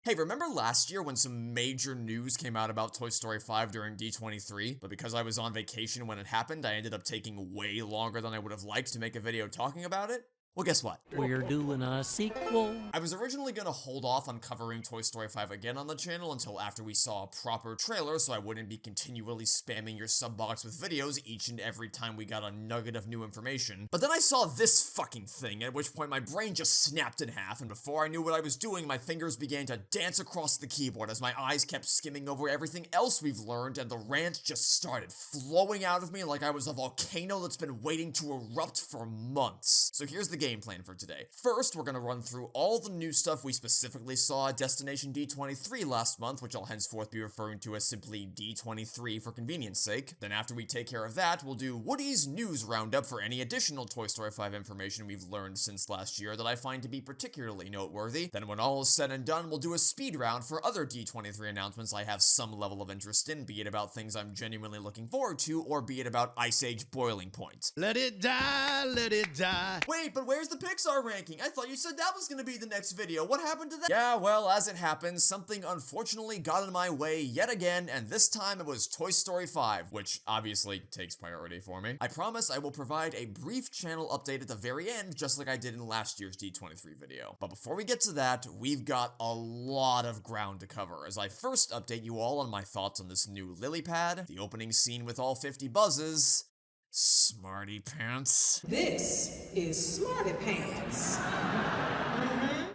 Hey, remember last year when some major news came out about Toy Story 5 during D23? But because I was on vacation when it happened, I ended up taking way longer than I would have liked to make a video talking about it? Well, guess what? We're doing a sequel. I was originally gonna hold off on covering Toy Story 5 again on the channel until after we saw a proper trailer so I wouldn't be continually spamming your sub box with videos each and every time we got a nugget of new information. But then I saw this fucking thing, at which point my brain just snapped in half, and before I knew what I was doing, my fingers began to dance across the keyboard as my eyes kept skimming over everything else we've learned, and the rant just started flowing out of me like I was a volcano that's been waiting to erupt for months. So here's the game plan for today. First, we're gonna run through all the new stuff we specifically saw at Destination D23 last month, which I'll henceforth be referring to as simply D23 for convenience sake. Then after we take care of that, we'll do Woody's news roundup for any additional Toy Story 5 information we've learned since last year that I find to be particularly noteworthy. Then when all is said and done, we'll do a speed round for other D23 announcements I have some level of interest in, be it about things I'm genuinely looking forward to, or be it about Ice Age boiling point. Let it die, let it die. Wait, but where's the Pixar ranking? I thought you said that was gonna be the next video. What happened to that? Yeah, well, as it happens, something unfortunately got in my way yet again, and this time it was Toy Story 5, which obviously takes priority for me. I promise I will provide a brief channel update at the very end, just like I did in last year's D23 video. But before we get to that, we've got a lot of ground to cover, as I first update you all on my thoughts on this new LilyPad, the opening scene with all 50 buzzes, Smarty Pants, This is Smarty Pants.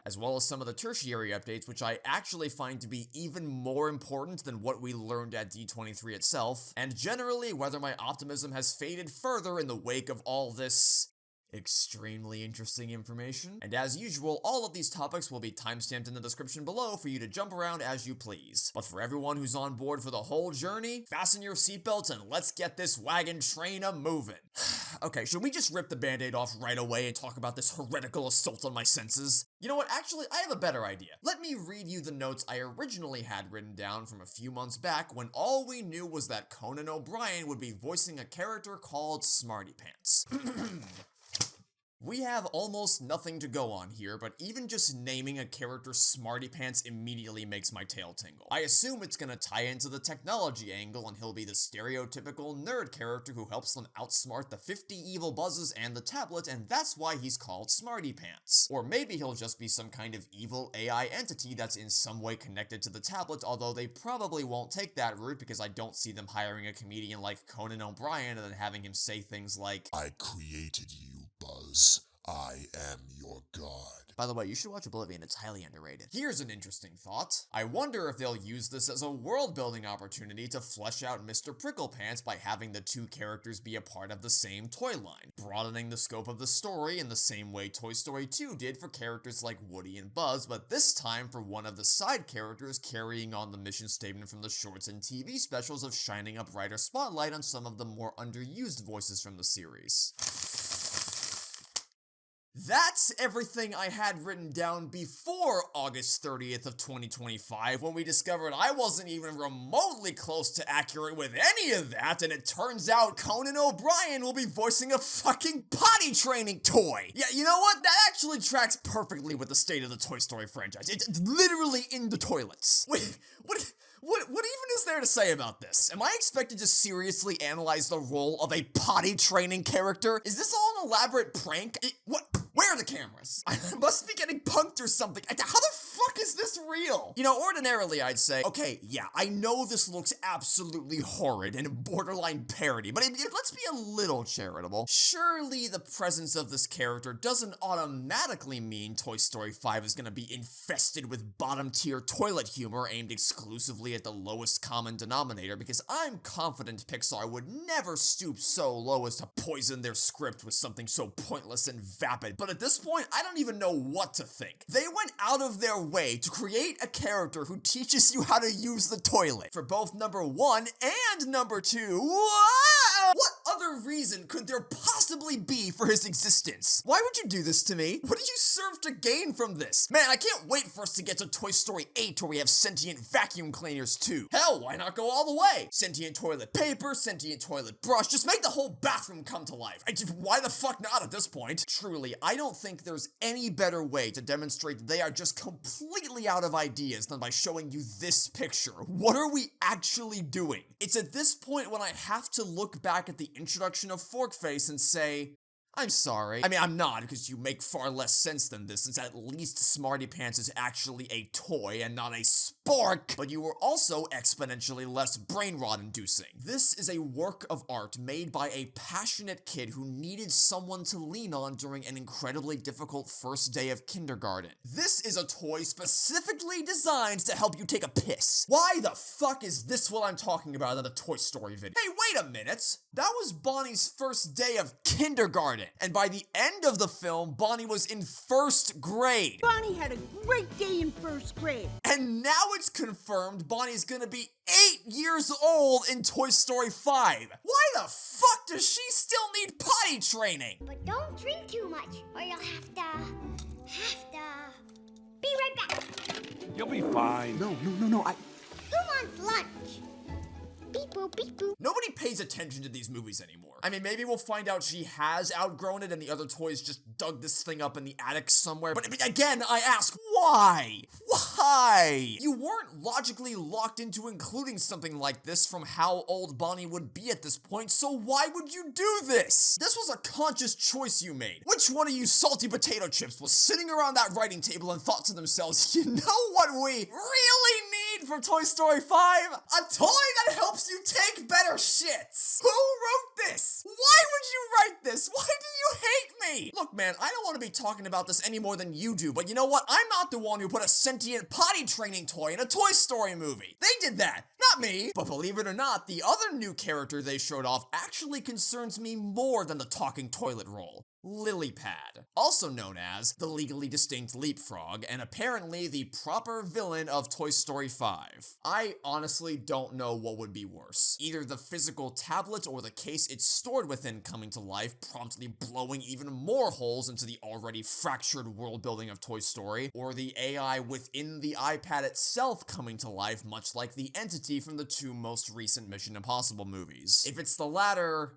as well as some of the tertiary updates, which I actually find to be even more important than what we learned at D23 itself, and generally whether my optimism has faded further in the wake of all this extremely interesting information. And as usual, all of these topics will be timestamped in the description below for you to jump around as you please. But for everyone who's on board for the whole journey, fasten your seatbelts and let's get this wagon train a-moving. Okay, should we just rip the band-aid off right away and talk about this heretical assault on my senses? You know what, actually, I have a better idea. Let me read you the notes I originally had written down from a few months back when all we knew was that Conan O'Brien would be voicing a character called Smarty Pants. We have almost nothing to go on here, but even just naming a character Smarty Pants immediately makes my tail tingle. I assume it's gonna tie into the technology angle and he'll be the stereotypical nerd character who helps them outsmart the 50 evil buzzes and the tablet, and that's why he's called Smarty Pants. Or maybe he'll just be some kind of evil AI entity that's in some way connected to the tablet, although they probably won't take that route because I don't see them hiring a comedian like Conan O'Brien and then having him say things like, I created you, Buzz. I am your god. By the way, you should watch Oblivion, it's highly underrated. Here's an interesting thought. I wonder if they'll use this as a world-building opportunity to flesh out Mr. Pricklepants by having the two characters be a part of the same toy line, broadening the scope of the story in the same way Toy Story 2 did for characters like Woody and Buzz, but this time for one of the side characters carrying on the mission statement from the shorts and TV specials of shining a brighter spotlight on some of the more underused voices from the series. That's everything I had written down before August 30th of 2025 when we discovered I wasn't even remotely close to accurate with any of that, and it turns out Conan O'Brien will be voicing a fucking potty training toy. Yeah, you know what? That actually tracks perfectly with the state of the Toy Story franchise. It's literally in the toilets. Wait, what even is there to say about this? Am I expected to seriously analyze the role of a potty training character? Is this all an elaborate prank? Where are the cameras? I must be getting punked or something. How the fuck is this real? You know, ordinarily I'd say, okay, yeah, I know this looks absolutely horrid and borderline parody, but let's be a little charitable. Surely the presence of this character doesn't automatically mean Toy Story 5 is gonna be infested with bottom-tier toilet humor aimed exclusively at the lowest common denominator, because I'm confident Pixar would never stoop so low as to poison their script with something so pointless and vapid. But at this point, I don't even know what to think. They went out of their way to create a character who teaches you how to use the toilet. For both number 1 and number 2, what other reason could there possibly possibly be for his existence? Why would you do this to me? What did you serve to gain from this? Man, I can't wait for us to get to Toy Story 8 where we have sentient vacuum cleaners too. Hell, why not go all the way? Sentient toilet paper, sentient toilet brush, just make the whole bathroom come to life. Why the fuck not at this point? Truly, I don't think there's any better way to demonstrate that they are just completely out of ideas than by showing you this picture. What are we actually doing? It's at this point when I have to look back at the introduction of Forkface and say, I'm sorry. I mean, I'm not, because you make far less sense than this, since at least Smarty Pants is actually a toy and not a spork, but you were also exponentially less brain rot inducing. This is a work of art made by a passionate kid who needed someone to lean on during an incredibly difficult first day of kindergarten. This is a toy specifically designed to help you take a piss. Why the fuck is this what I'm talking about in the Toy Story video? Hey, wait a minute! That was Bonnie's first day of kindergarten. And by the end of the film, Bonnie was in first grade. Bonnie had a great day in first grade. And now it's confirmed Bonnie's gonna be 8 years old in Toy Story 5. Why the fuck does she still need potty training? But don't drink too much, or you'll have to be right back. You'll be fine. No, Who wants lunch? Beep boop, beep boop. Nobody pays attention to these movies anymore. I mean, maybe we'll find out she has outgrown it and the other toys just dug this thing up in the attic somewhere. But again, I ask, why? Why? You weren't logically locked into including something like this from how old Bonnie would be at this point, so why would you do this? This was a conscious choice you made. Which one of you salty potato chips was sitting around that writing table and thought to themselves, you know what we really need for Toy Story 5? A toy that helps you take better shits. Who wrote this? Why would you write this? Why do you hate me? Look, man, I don't want to be talking about this any more than you do, but you know what? I'm not the one who put a sentient potty training toy in a Toy Story movie. They did that, not me. But believe it or not, the other new character they showed off actually concerns me more than the talking toilet roll. LilyPad, also known as the legally distinct leapfrog, and apparently the proper villain of Toy Story 5. I honestly don't know what would be worse. Either the physical tablet or the case it's stored within coming to life, promptly blowing even more holes into the already fractured world building of Toy Story, or the AI within the iPad itself coming to life, much like the entity from the 2 most recent Mission Impossible movies. If it's the latter,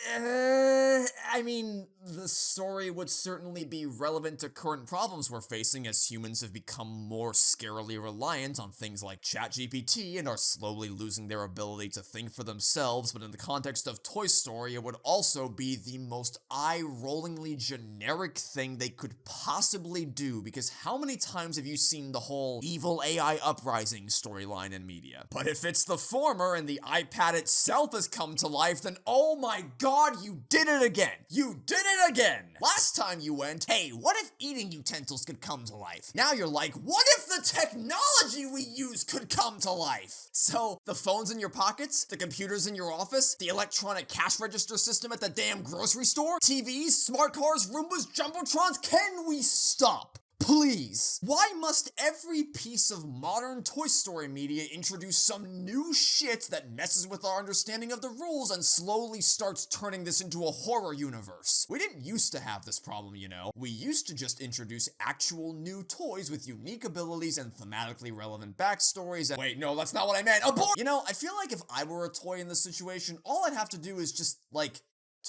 I mean, the story would certainly be relevant to current problems we're facing as humans have become more scarily reliant on things like ChatGPT and are slowly losing their ability to think for themselves, but in the context of Toy Story, it would also be the most eye-rollingly generic thing they could possibly do, because how many times have you seen the whole evil AI uprising storyline in media? But if it's the former and the iPad itself has come to life, then oh my god, you did it again! You did it again! Last time you went, hey, what if eating utensils could come to life? Now you're like, what if the technology we use could come to life? So, the phones in your pockets, the computers in your office, the electronic cash register system at the damn grocery store, TVs, smart cars, Roombas, Jumbotrons, can we stop? Please. Why must every piece of modern Toy Story media introduce some new shit that messes with our understanding of the rules and slowly starts turning this into a horror universe? We didn't used to have this problem, you know. We used to just introduce actual new toys with unique abilities and thematically relevant backstories and— wait, no, that's not what I meant. Abort! You know, I feel like if I were a toy in this situation, all I'd have to do is just, like,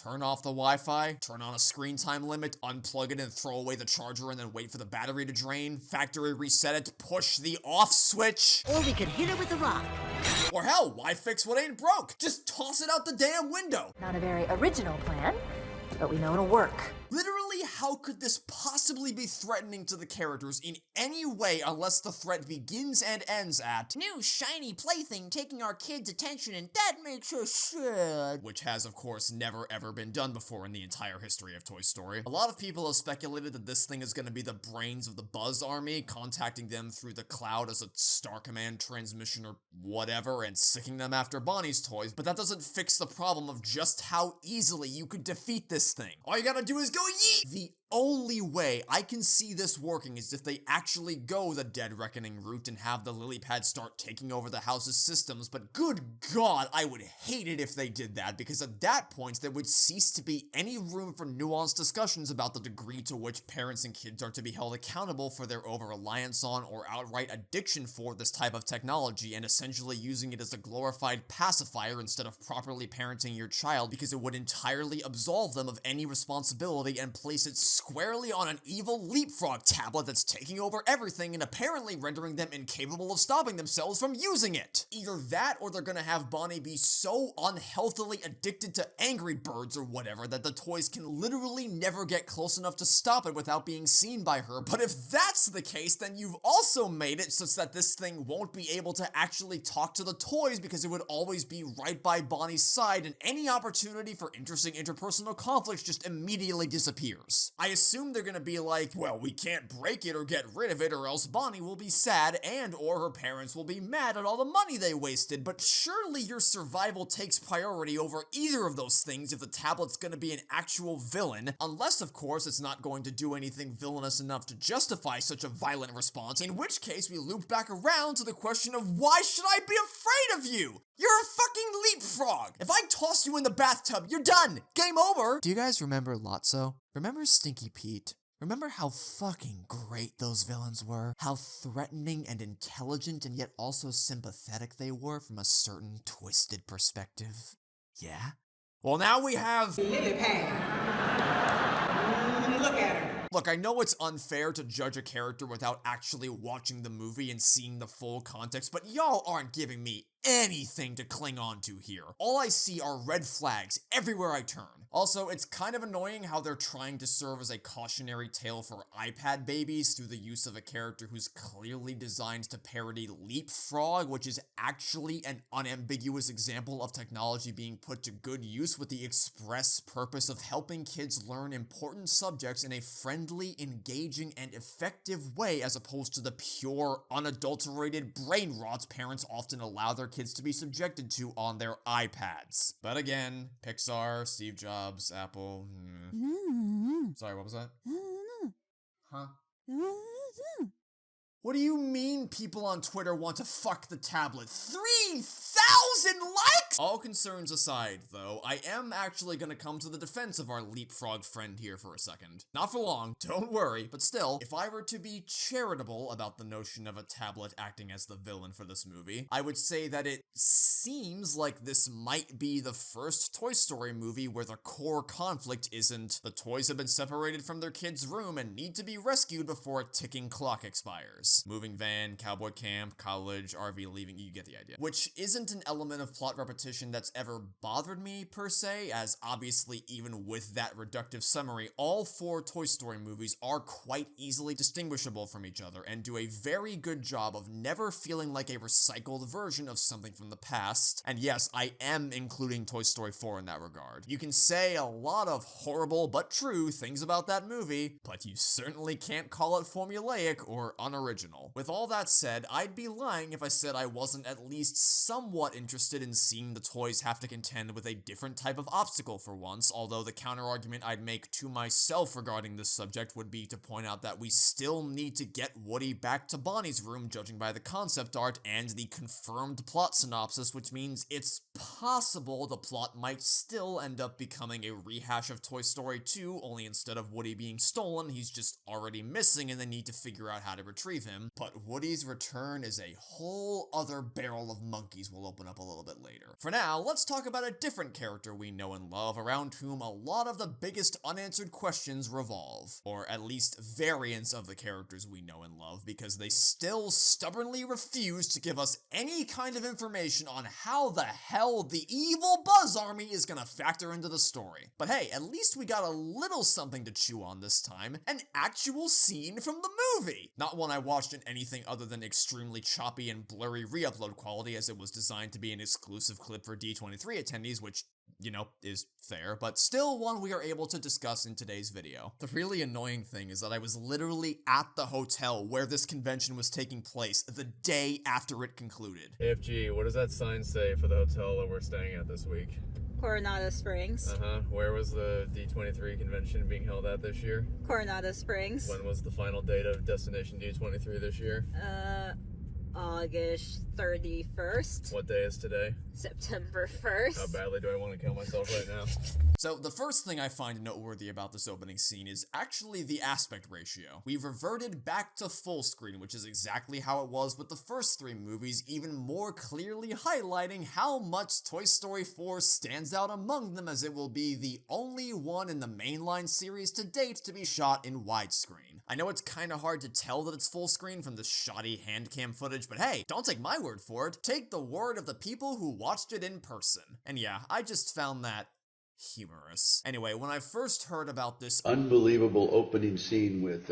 turn off the Wi-Fi, turn on a screen time limit, unplug it and throw away the charger and then wait for the battery to drain, factory reset it, push the off switch. Or we could hit it with a rock. Or hell, why fix what ain't broke? Just toss it out the damn window. Not a very original plan, but we know it'll work. Literally, how could this possibly be threatening to the characters in any way unless the threat begins and ends at new shiny plaything taking our kids' attention and that makes us sad, which has of course never ever been done before in the entire history of Toy Story. A lot of people have speculated that this thing is going to be the brains of the Buzz Army, contacting them through the cloud as a Star Command transmission or whatever and sicking them after Bonnie's toys, but that doesn't fix the problem of just how easily you could defeat this thing. All you gotta do is go yeet! The only way I can see this working is if they actually go the Dead Reckoning route and have the LilyPad start taking over the house's systems, but good god, I would hate it if they did that, because at that point there would cease to be any room for nuanced discussions about the degree to which parents and kids are to be held accountable for their over-reliance on or outright addiction for this type of technology, and essentially using it as a glorified pacifier instead of properly parenting your child, because it would entirely absolve them of any responsibility and place it squarely on an evil leapfrog tablet that's taking over everything and apparently rendering them incapable of stopping themselves from using it. Either that, or they're gonna have Bonnie be so unhealthily addicted to Angry Birds or whatever that the toys can literally never get close enough to stop it without being seen by her. But if that's the case, then you've also made it such that this thing won't be able to actually talk to the toys, because it would always be right by Bonnie's side, and any opportunity for interesting interpersonal conflicts just immediately disappears. I assume they're gonna be like, well, we can't break it or get rid of it, or else Bonnie will be sad and or her parents will be mad at all the money they wasted, but surely your survival takes priority over either of those things if the tablet's gonna be an actual villain, unless of course it's not going to do anything villainous enough to justify such a violent response, in which case we loop back around to the question of why should I be afraid of you? You're a fucking leapfrog! If I toss you in the bathtub, you're done! Game over! Do you guys remember Lotso? Remember Stinky Pete? Remember how fucking great those villains were? How threatening and intelligent and yet also sympathetic they were from a certain twisted perspective? Yeah? Well, now we have LilyPad. Look at her. Look, I know it's unfair to judge a character without actually watching the movie and seeing the full context, but y'all aren't giving me anything to cling on to here. All I see are red flags everywhere I turn. Also, it's kind of annoying how they're trying to serve as a cautionary tale for iPad babies through the use of a character who's clearly designed to parody Leapfrog, which is actually an unambiguous example of technology being put to good use with the express purpose of helping kids learn important subjects in a friendly, engaging, and effective way, as opposed to the pure, unadulterated brain rot parents often allow their kids to be subjected to on their iPads. But again, Pixar, Steve Jobs, Apple. Sorry, what was that? Huh? What do you mean people on Twitter want to fuck the tablet? 3,000 likes?! All concerns aside, though, I am actually gonna come to the defense of our leapfrog friend here for a second. Not for long, don't worry, but still, if I were to be charitable about the notion of a tablet acting as the villain for this movie, I would say that it seems like this might be the first Toy Story movie where the core conflict isn't the toys have been separated from their kid's room and need to be rescued before a ticking clock expires. Moving van, cowboy camp, college, RV leaving, you get the idea. Which isn't an element of plot repetition that's ever bothered me, per se, as obviously even with that reductive summary, all four Toy Story movies are quite easily distinguishable from each other and do a very good job of never feeling like a recycled version of something from the past. And yes, I am including Toy Story 4 in that regard. You can say a lot of horrible but true things about that movie, but you certainly can't call it formulaic or unoriginal. With all that said, I'd be lying if I said I wasn't at least somewhat interested in seeing the toys have to contend with a different type of obstacle for once, although the counter-argument I'd make to myself regarding this subject would be to point out that we still need to get Woody back to Bonnie's room, judging by the concept art and the confirmed plot synopsis, which means it's possible the plot might still end up becoming a rehash of Toy Story 2, only instead of Woody being stolen, he's just already missing and they need to figure out how to retrieve him. But Woody's return is a whole other barrel of monkeys we'll open up a little bit later. For now, let's talk about a different character we know and love, around whom a lot of the biggest unanswered questions revolve. Or at least variants of the characters we know and love, because they still stubbornly refuse to give us any kind of information on how the hell the evil Buzz Army is gonna factor into the story. But hey, at least we got a little something to chew on this time, an actual scene from the movie! Not one I watched in anything other than extremely choppy and blurry re-upload quality, as it was designed to be an exclusive clip for D23 attendees, which, you know, is fair, but still one we are able to discuss in today's video. The really annoying thing is that I was literally at the hotel where this convention was taking place the day after it concluded. AFG, what does that sign say for the hotel that we're staying at this week? Coronado Springs. Where was the D23 convention being held at this year? Coronado Springs. When was the final date of Destination D23 this year? August 31st. What day is today? September 1st. How badly do I want to kill myself right now? So the first thing I find noteworthy about this opening scene is actually the aspect ratio. We've reverted back to full screen, which is exactly how it was with the first three movies, even more clearly highlighting how much Toy Story 4 stands out among them, as it will be the only one in the mainline series to date to be shot in widescreen. I know it's kinda hard to tell that it's full screen from the shoddy hand cam footage, but hey, don't take my word for it, take the word of the people who watched it in person. And yeah, I just found that humorous. Anyway, when I first heard about this unbelievable opening scene with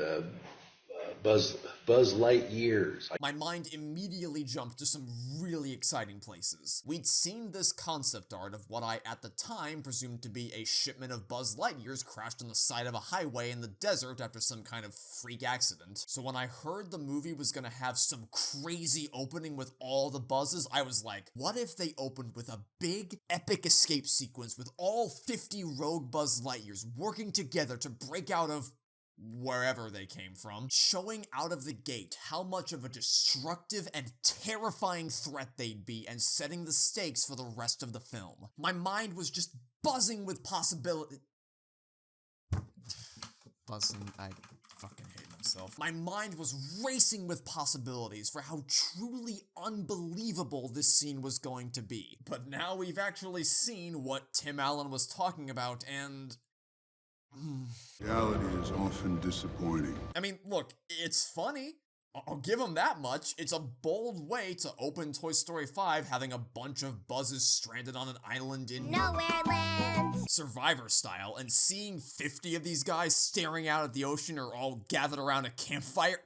Buzz Lightyears, my mind immediately jumped to some really exciting places. We'd seen this concept art of what I at the time presumed to be a shipment of Buzz Lightyears crashed on the side of a highway in the desert after some kind of freak accident. So when I heard the movie was gonna have some crazy opening with all the Buzzes, I was like, what if they opened with a big epic escape sequence with all 50 rogue Buzz Lightyears working together to break out of wherever they came from, showing out of the gate how much of a destructive and terrifying threat they'd be and setting the stakes for the rest of the film. My mind was just buzzing with possibility. Buzzing, I fucking hate myself. My mind was racing with possibilities for how truly unbelievable this scene was going to be. But now we've actually seen what Tim Allen was talking about, and Reality is often disappointing. I mean, look, it's funny. I'll give him that much. It's a bold way to open Toy Story 5, having a bunch of Buzzes stranded on an island in Nowhere Land. Survivor style, and seeing 50 of these guys staring out at the ocean or all gathered around a campfire.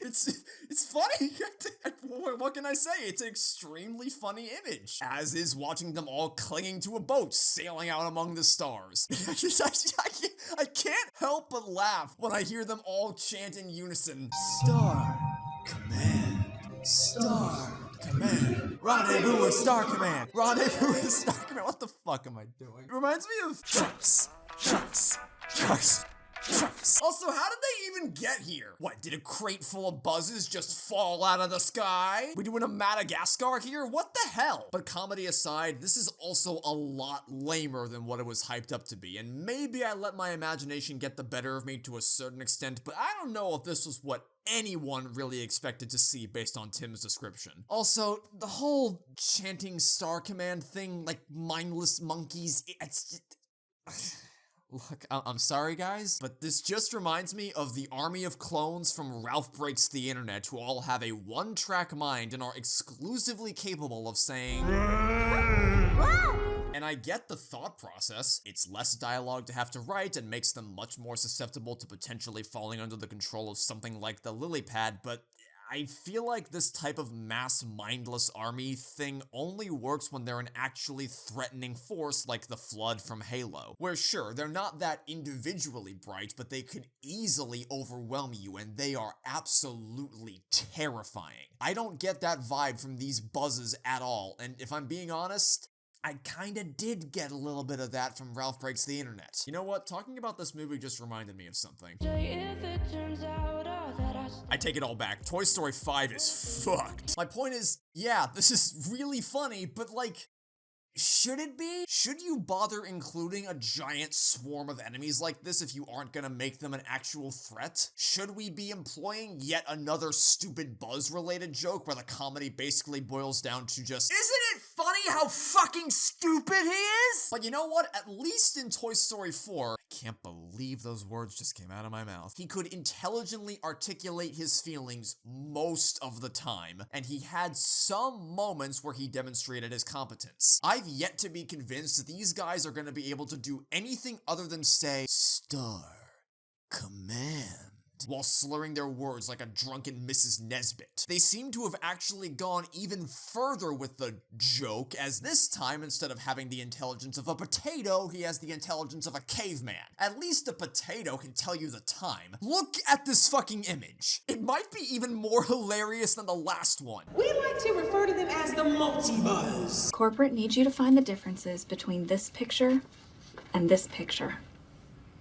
It's funny. What can I say? It's an extremely funny image, as is watching them all clinging to a boat sailing out among the stars. I can't help but laugh when I hear them all chant in unison, Star Command, Star Command, Rendezvous with Star Command, Rendezvous with Star Command. What the fuck am I doing? It reminds me of Trucks. Also, how did they even get here? What, did a crate full of Buzzes just fall out of the sky? We doing a Madagascar here? What the hell? But comedy aside, this is also a lot lamer than what it was hyped up to be, and maybe I let my imagination get the better of me to a certain extent, but I don't know if this was what anyone really expected to see based on Tim's description. Also, the whole chanting Star Command thing, like mindless monkeys, it's just... Look, I'm sorry guys, but this just reminds me of the army of clones from Ralph Breaks the Internet who all have a one-track mind and are exclusively capable of saying... And I get the thought process. It's less dialogue to have to write and makes them much more susceptible to potentially falling under the control of something like the LilyPad, but I feel like this type of mass mindless army thing only works when they're an actually threatening force like the Flood from Halo, where sure, they're not that individually bright, but they could easily overwhelm you, and they are absolutely terrifying. I don't get that vibe from these Buzzes at all, and if I'm being honest, I kinda did get a little bit of that from Ralph Breaks the Internet. You know what? Talking about this movie just reminded me of something. I take it all back. Toy Story 5 is fucked. My point is, yeah, this is really funny, but like, should it be? Should you bother including a giant swarm of enemies like this if you aren't gonna make them an actual threat? Should we be employing yet another stupid Buzz-related joke where the comedy basically boils down to just, isn't it funny how fucking stupid he is? But you know what? At least in Toy Story 4, I can't believe those words just came out of my mouth, he could intelligently articulate his feelings most of the time, and he had some moments where he demonstrated his competence. I've yet to be convinced that these guys are going to be able to do anything other than say, Star Command. while slurring their words like a drunken Mrs. Nesbit. They seem to have actually gone even further with the joke, as this time, instead of having the intelligence of a potato, he has the intelligence of a caveman. At least a potato can tell you the time. Look at this fucking image. It might be even more hilarious than the last one. We like to refer to them as the multi-buzz. Corporate needs you to find the differences between this picture and this picture.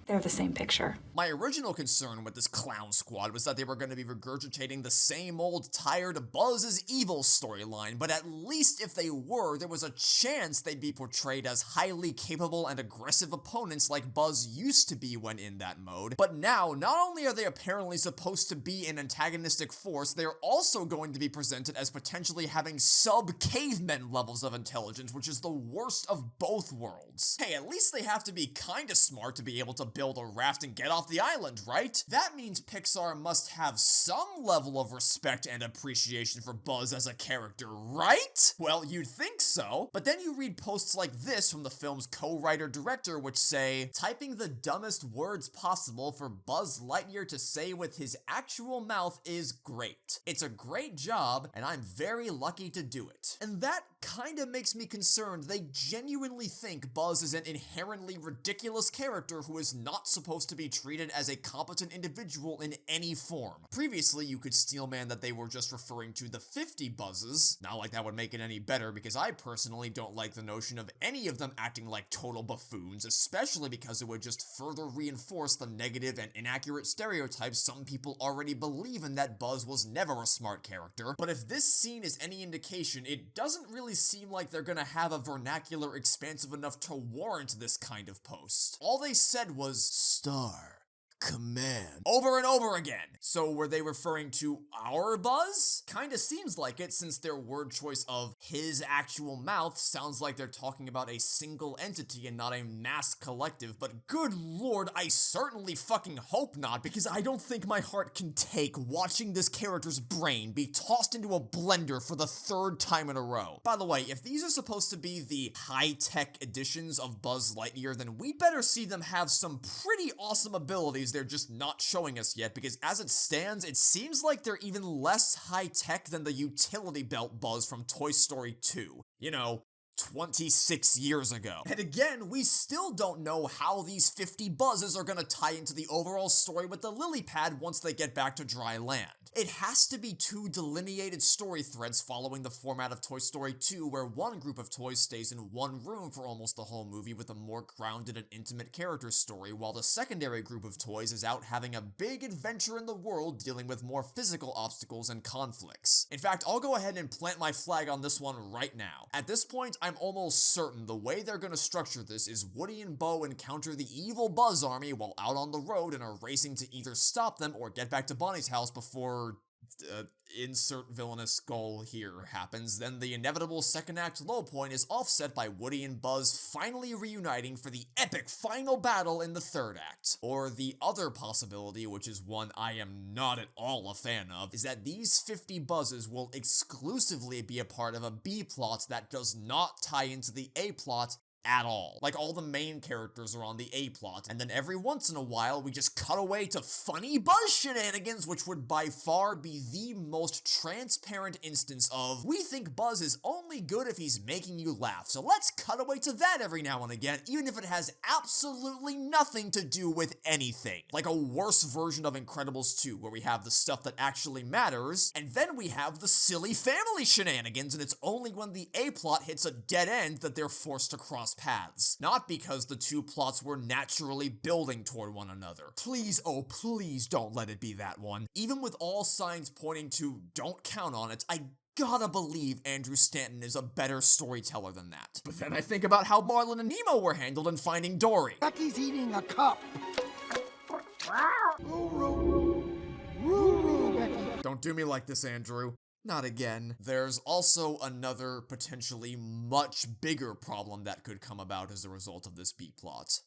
They're the same picture. My original concern with this clown squad was that they were going to be regurgitating the same old tired Buzz is evil storyline, but at least if they were, there was a chance they'd be portrayed as highly capable and aggressive opponents like Buzz used to be when in that mode. But now, not only are they apparently supposed to be an antagonistic force, they're also going to be presented as potentially having sub-cavemen levels of intelligence, which is the worst of both worlds. Hey, at least they have to be kinda smart to be able to build a raft and get off the island, right? That means Pixar must have some level of respect and appreciation for Buzz as a character, right? Well, you'd think so, but then you read posts like this from the film's co-writer-director which say, typing the dumbest words possible for Buzz Lightyear to say with his actual mouth is great. It's a great job, and I'm very lucky to do it. And that kinda makes me concerned they genuinely think Buzz is an inherently ridiculous character who is not supposed to be treated as a competent individual in any form. Previously, you could steelman that they were just referring to the 50 Buzzes. Not like that would make it any better, because I personally don't like the notion of any of them acting like total buffoons, especially because it would just further reinforce the negative and inaccurate stereotypes some people already believe in that Buzz was never a smart character. But if this scene is any indication, it doesn't really seem like they're gonna have a vernacular expansive enough to warrant this kind of post. All they said was star command over and over again. So were they referring to our Buzz? Kinda seems like it, since their word choice of his actual mouth sounds like they're talking about a single entity and not a mass collective, but good lord, I certainly fucking hope not, because I don't think my heart can take watching this character's brain be tossed into a blender for the third time in a row. By the way, if these are supposed to be the high-tech editions of Buzz Lightyear, then we better see them have some pretty awesome abilities they're just not showing us yet, because as it stands, it seems like they're even less high-tech than the utility belt Buzz from Toy Story 2. You know, 26 years ago. And again, we still don't know how these 50 Buzzes are gonna tie into the overall story with the LilyPad once they get back to dry land. It has to be two delineated story threads following the format of Toy Story 2, where one group of toys stays in one room for almost the whole movie with a more grounded and intimate character story, while the secondary group of toys is out having a big adventure in the world dealing with more physical obstacles and conflicts. In fact, I'll go ahead and plant my flag on this one right now. At this point, I'm almost certain the way they're gonna structure this is Woody and Bo encounter the evil Buzz army while out on the road and are racing to either stop them or get back to Bonnie's house before insert villainous goal here happens. Then the inevitable second act low point is offset by Woody and Buzz finally reuniting for the epic final battle in the third act. Or the other possibility, which is one I am not at all a fan of, is that these 50 Buzzes will exclusively be a part of a B plot that does not tie into the A plot at all. Like, all the main characters are on the A plot, and then every once in a while we just cut away to funny Buzz shenanigans, which would by far be the most transparent instance of, we think Buzz is only good if he's making you laugh, so let's cut away to that every now and again, even if it has absolutely nothing to do with anything. Like a worse version of Incredibles 2, where we have the stuff that actually matters, and then we have the silly family shenanigans, and it's only when the A plot hits a dead end that they're forced to cross paths. Not because the two plots were naturally building toward one another. Please, oh please don't let it be that one. Even with all signs pointing to don't count on it, I gotta believe Andrew Stanton is a better storyteller than that. But then I think about how Marlin and Nemo were handled in Finding Dory. Becky's eating a cup. Becky. Don't do me like this, Andrew. Not again. There's also another potentially much bigger problem that could come about as a result of this B plot.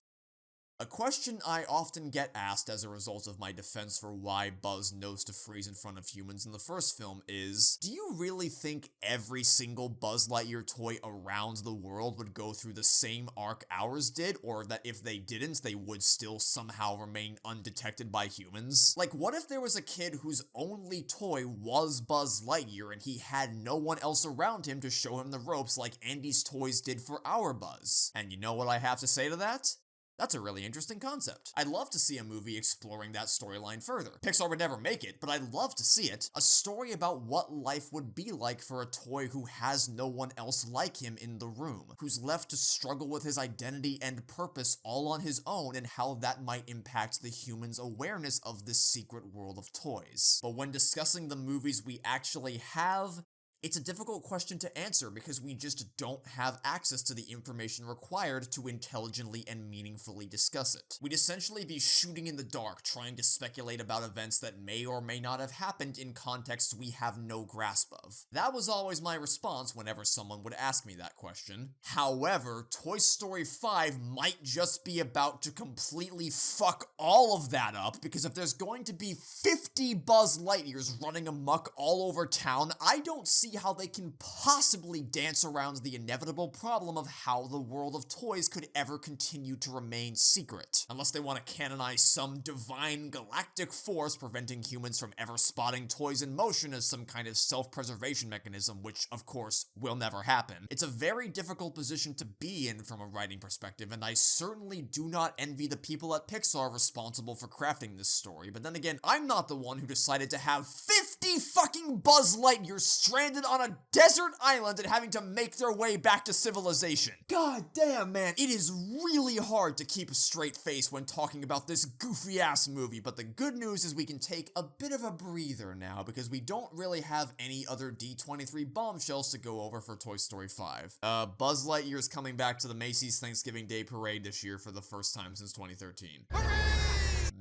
A question I often get asked as a result of my defense for why Buzz knows to freeze in front of humans in the first film is, do you really think every single Buzz Lightyear toy around the world would go through the same arc ours did, or that if they didn't, they would still somehow remain undetected by humans? Like, what if there was a kid whose only toy was Buzz Lightyear and he had no one else around him to show him the ropes like Andy's toys did for our Buzz? And you know what I have to say to that? That's a really interesting concept. I'd love to see a movie exploring that storyline further. Pixar would never make it, but I'd love to see it. A story about what life would be like for a toy who has no one else like him in the room, who's left to struggle with his identity and purpose all on his own, and how that might impact the human's awareness of this secret world of toys. But when discussing the movies we actually have, it's a difficult question to answer because we just don't have access to the information required to intelligently and meaningfully discuss it. We'd essentially be shooting in the dark, trying to speculate about events that may or may not have happened in contexts we have no grasp of. That was always my response whenever someone would ask me that question. However, Toy Story 5 might just be about to completely fuck all of that up, because if there's going to be 50 Buzz Lightyears running amok all over town, I don't see how they can possibly dance around the inevitable problem of how the world of toys could ever continue to remain secret. Unless they want to canonize some divine galactic force preventing humans from ever spotting toys in motion as some kind of self-preservation mechanism, which, of course, will never happen. It's a very difficult position to be in from a writing perspective, and I certainly do not envy the people at Pixar responsible for crafting this story. But then again, I'm not the one who decided to have 50 fucking Buzz Lightyears stranded on a desert island and having to make their way back to civilization. God damn, man. It is really hard to keep a straight face when talking about this goofy-ass movie, but the good news is we can take a bit of a breather now because we don't really have any other D23 bombshells to go over for Toy Story 5. Buzz Lightyear is coming back to the Macy's Thanksgiving Day Parade this year for the first time since 2013.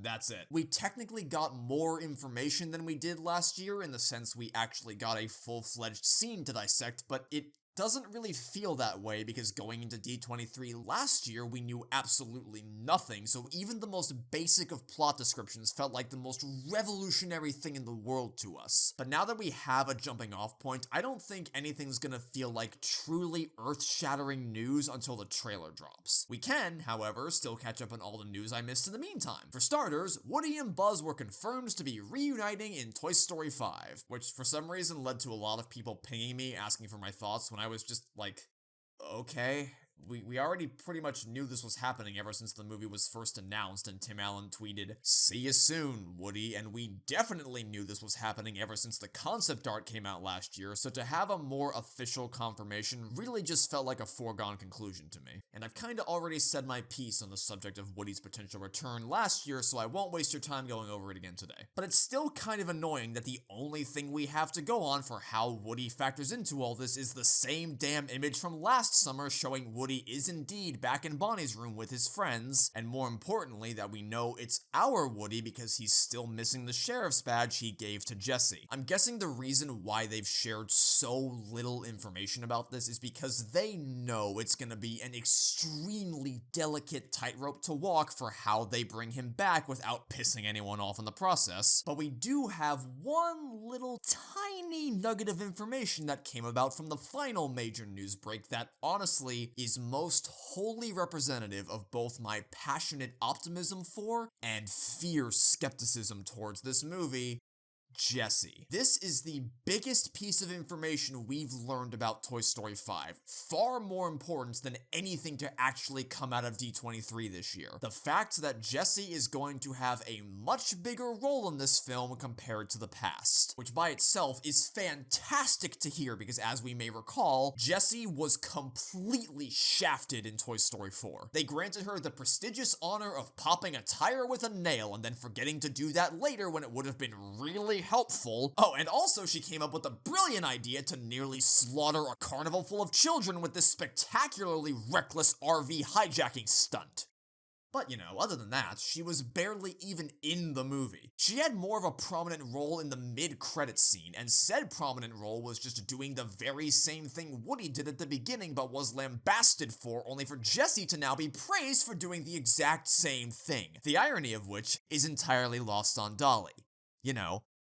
That's it. We technically got more information than we did last year in the sense we actually got a full-fledged scene to dissect, but it doesn't really feel that way because going into D23 last year, we knew absolutely nothing, so even the most basic of plot descriptions felt like the most revolutionary thing in the world to us. But now that we have a jumping off point, I don't think anything's gonna feel like truly earth-shattering news until the trailer drops. We can, however, still catch up on all the news I missed in the meantime. For starters, Woody and Buzz were confirmed to be reuniting in Toy Story 5, which for some reason led to a lot of people pinging me asking for my thoughts when I was just like, okay. We already pretty much knew this was happening ever since the movie was first announced, and Tim Allen tweeted, "See you soon, Woody," and we definitely knew this was happening ever since the concept art came out last year, so to have a more official confirmation really just felt like a foregone conclusion to me. And I've kinda already said my piece on the subject of Woody's potential return last year, so I won't waste your time going over it again today. But it's still kind of annoying that the only thing we have to go on for how Woody factors into all this is the same damn image from last summer showing Woody is indeed back in Bonnie's room with his friends, and more importantly that we know it's our Woody because he's still missing the sheriff's badge he gave to Jessie. I'm guessing the reason why they've shared so little information about this is because they know it's gonna be an extremely delicate tightrope to walk for how they bring him back without pissing anyone off in the process. But we do have one little tiny nugget of information that came about from the final major news break that honestly is most wholly representative of both my passionate optimism for and fierce skepticism towards this movie: Jessie. This is the biggest piece of information we've learned about Toy Story 5, far more important than anything to actually come out of D23 this year. The fact that Jessie is going to have a much bigger role in this film compared to the past, which by itself is fantastic to hear because as we may recall, Jessie was completely shafted in Toy Story 4. They granted her the prestigious honor of popping a tire with a nail and then forgetting to do that later when it would have been really helpful. Oh, and also she came up with a brilliant idea to nearly slaughter a carnival full of children with this spectacularly reckless RV hijacking stunt. But other than that, she was barely even in the movie. She had more of a prominent role in the mid-credits scene, and said prominent role was just doing the very same thing Woody did at the beginning but was lambasted for, only for Jessie to now be praised for doing the exact same thing. The irony of which is entirely lost on Dolly.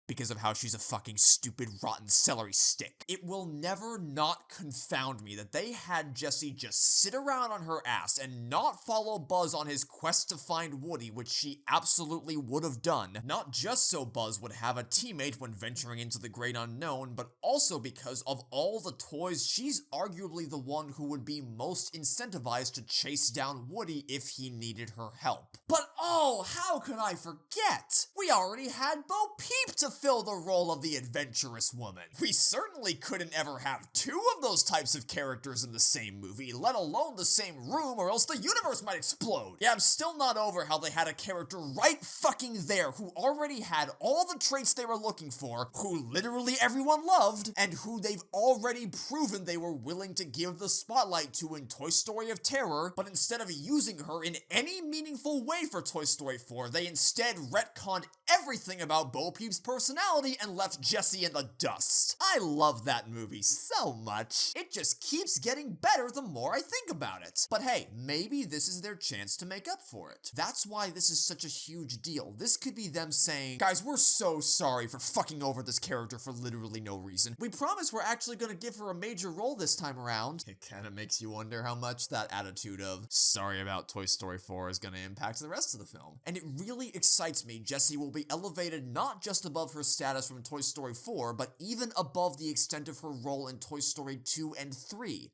Because of how she's a fucking stupid, rotten celery stick. It will never not confound me that they had Jessie just sit around on her ass and not follow Buzz on his quest to find Woody, which she absolutely would have done, not just so Buzz would have a teammate when venturing into the great unknown, but also because of all the toys, she's arguably the one who would be most incentivized to chase down Woody if he needed her help. But oh, how could I forget? We already had Bo Peep to fill the role of the adventurous woman. We certainly couldn't ever have two of those types of characters in the same movie, let alone the same room, or else the universe might explode. Yeah, I'm still not over how they had a character right fucking there who already had all the traits they were looking for, who literally everyone loved, and who they've already proven they were willing to give the spotlight to in Toy Story of Terror, but instead of using her in any meaningful way for Toy Story 4, they instead retconned everything about Bo Peep's personality and left Jessie in the dust. I love that movie so much. It just keeps getting better the more I think about it. But hey, maybe this is their chance to make up for it. That's why this is such a huge deal. This could be them saying, guys, we're so sorry for fucking over this character for literally no reason. We promise we're actually gonna give her a major role this time around. It kinda makes you wonder how much that attitude of sorry about Toy Story 4 is gonna impact the rest of the film. And it really excites me Jessie will be elevated not just above her status from Toy Story 4, but even above the extent of her role in Toy Story 2 and 3.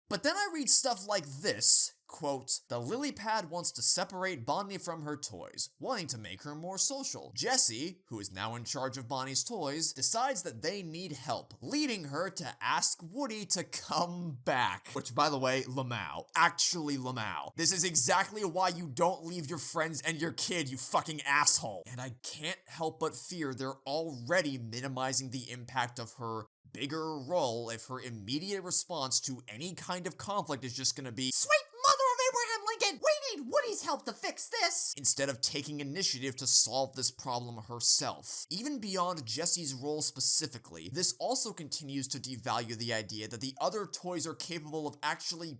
But then I read stuff like this, quote, the LilyPad wants to separate Bonnie from her toys, wanting to make her more social. Jessie, who is now in charge of Bonnie's toys, decides that they need help, leading her to ask Woody to come back. Which, by the way, Lamau. Actually Lamau. This is exactly why you don't leave your friends and your kid, you fucking asshole. And I can't help but fear they're already minimizing the impact of her bigger role if her immediate response to any kind of conflict is just gonna be, sweet mother of Abraham Lincoln, we need Woody's help to fix this, instead of taking initiative to solve this problem herself. Even beyond Jessie's role specifically, this also continues to devalue the idea that the other toys are capable of actually,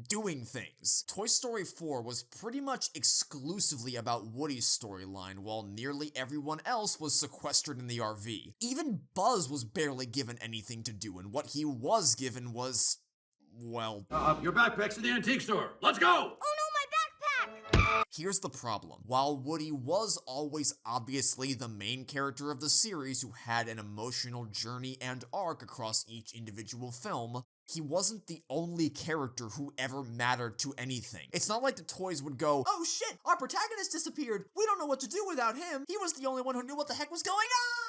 doing things. Toy Story 4 was pretty much exclusively about Woody's storyline, while nearly everyone else was sequestered in the RV. Even Buzz was barely given anything to do, and what he was given was, well... your backpack's in the antique store. Let's go! Oh no, my backpack! Here's the problem. While Woody was always obviously the main character of the series who had an emotional journey and arc across each individual film, he wasn't the only character who ever mattered to anything. It's not like the toys would go, oh shit, our protagonist disappeared. We don't know what to do without him. He was the only one who knew what the heck was going on.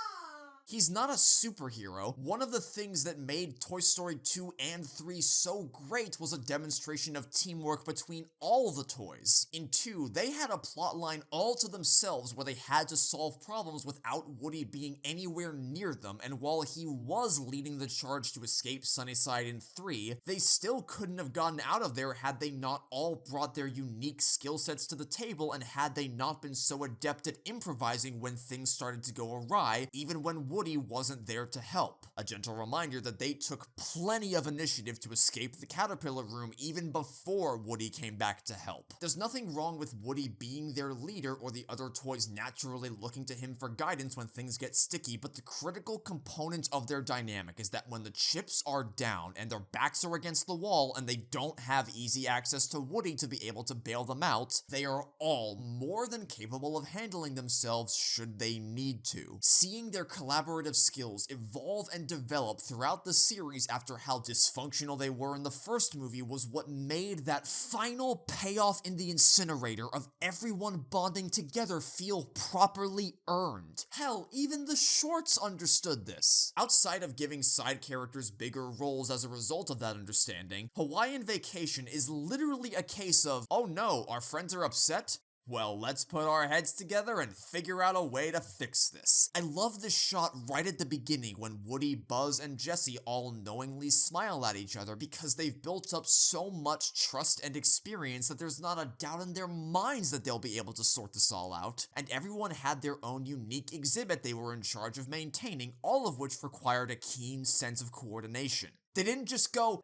He's not a superhero. One of the things that made Toy Story 2 and 3 so great was a demonstration of teamwork between all the toys. In 2, they had a plotline all to themselves where they had to solve problems without Woody being anywhere near them, and while he was leading the charge to escape Sunnyside in 3, they still couldn't have gotten out of there had they not all brought their unique skill sets to the table and had they not been so adept at improvising when things started to go awry, even when Woody wasn't there to help. A gentle reminder that they took plenty of initiative to escape the caterpillar room even before Woody came back to help. There's nothing wrong with Woody being their leader or the other toys naturally looking to him for guidance when things get sticky, but the critical component of their dynamic is that when the chips are down and their backs are against the wall and they don't have easy access to Woody to be able to bail them out, they are all more than capable of handling themselves should they need to. Seeing their collaborative skills evolve and develop throughout the series after how dysfunctional they were in the first movie was what made that final payoff in the incinerator of everyone bonding together feel properly earned. Hell, even the shorts understood this. Outside of giving side characters bigger roles as a result of that understanding, Hawaiian Vacation is literally a case of, oh no, our friends are upset? Well, let's put our heads together and figure out a way to fix this. I love this shot right at the beginning when Woody, Buzz, and Jessie all knowingly smile at each other because they've built up so much trust and experience that there's not a doubt in their minds that they'll be able to sort this all out, and everyone had their own unique exhibit they were in charge of maintaining, all of which required a keen sense of coordination. They didn't just go,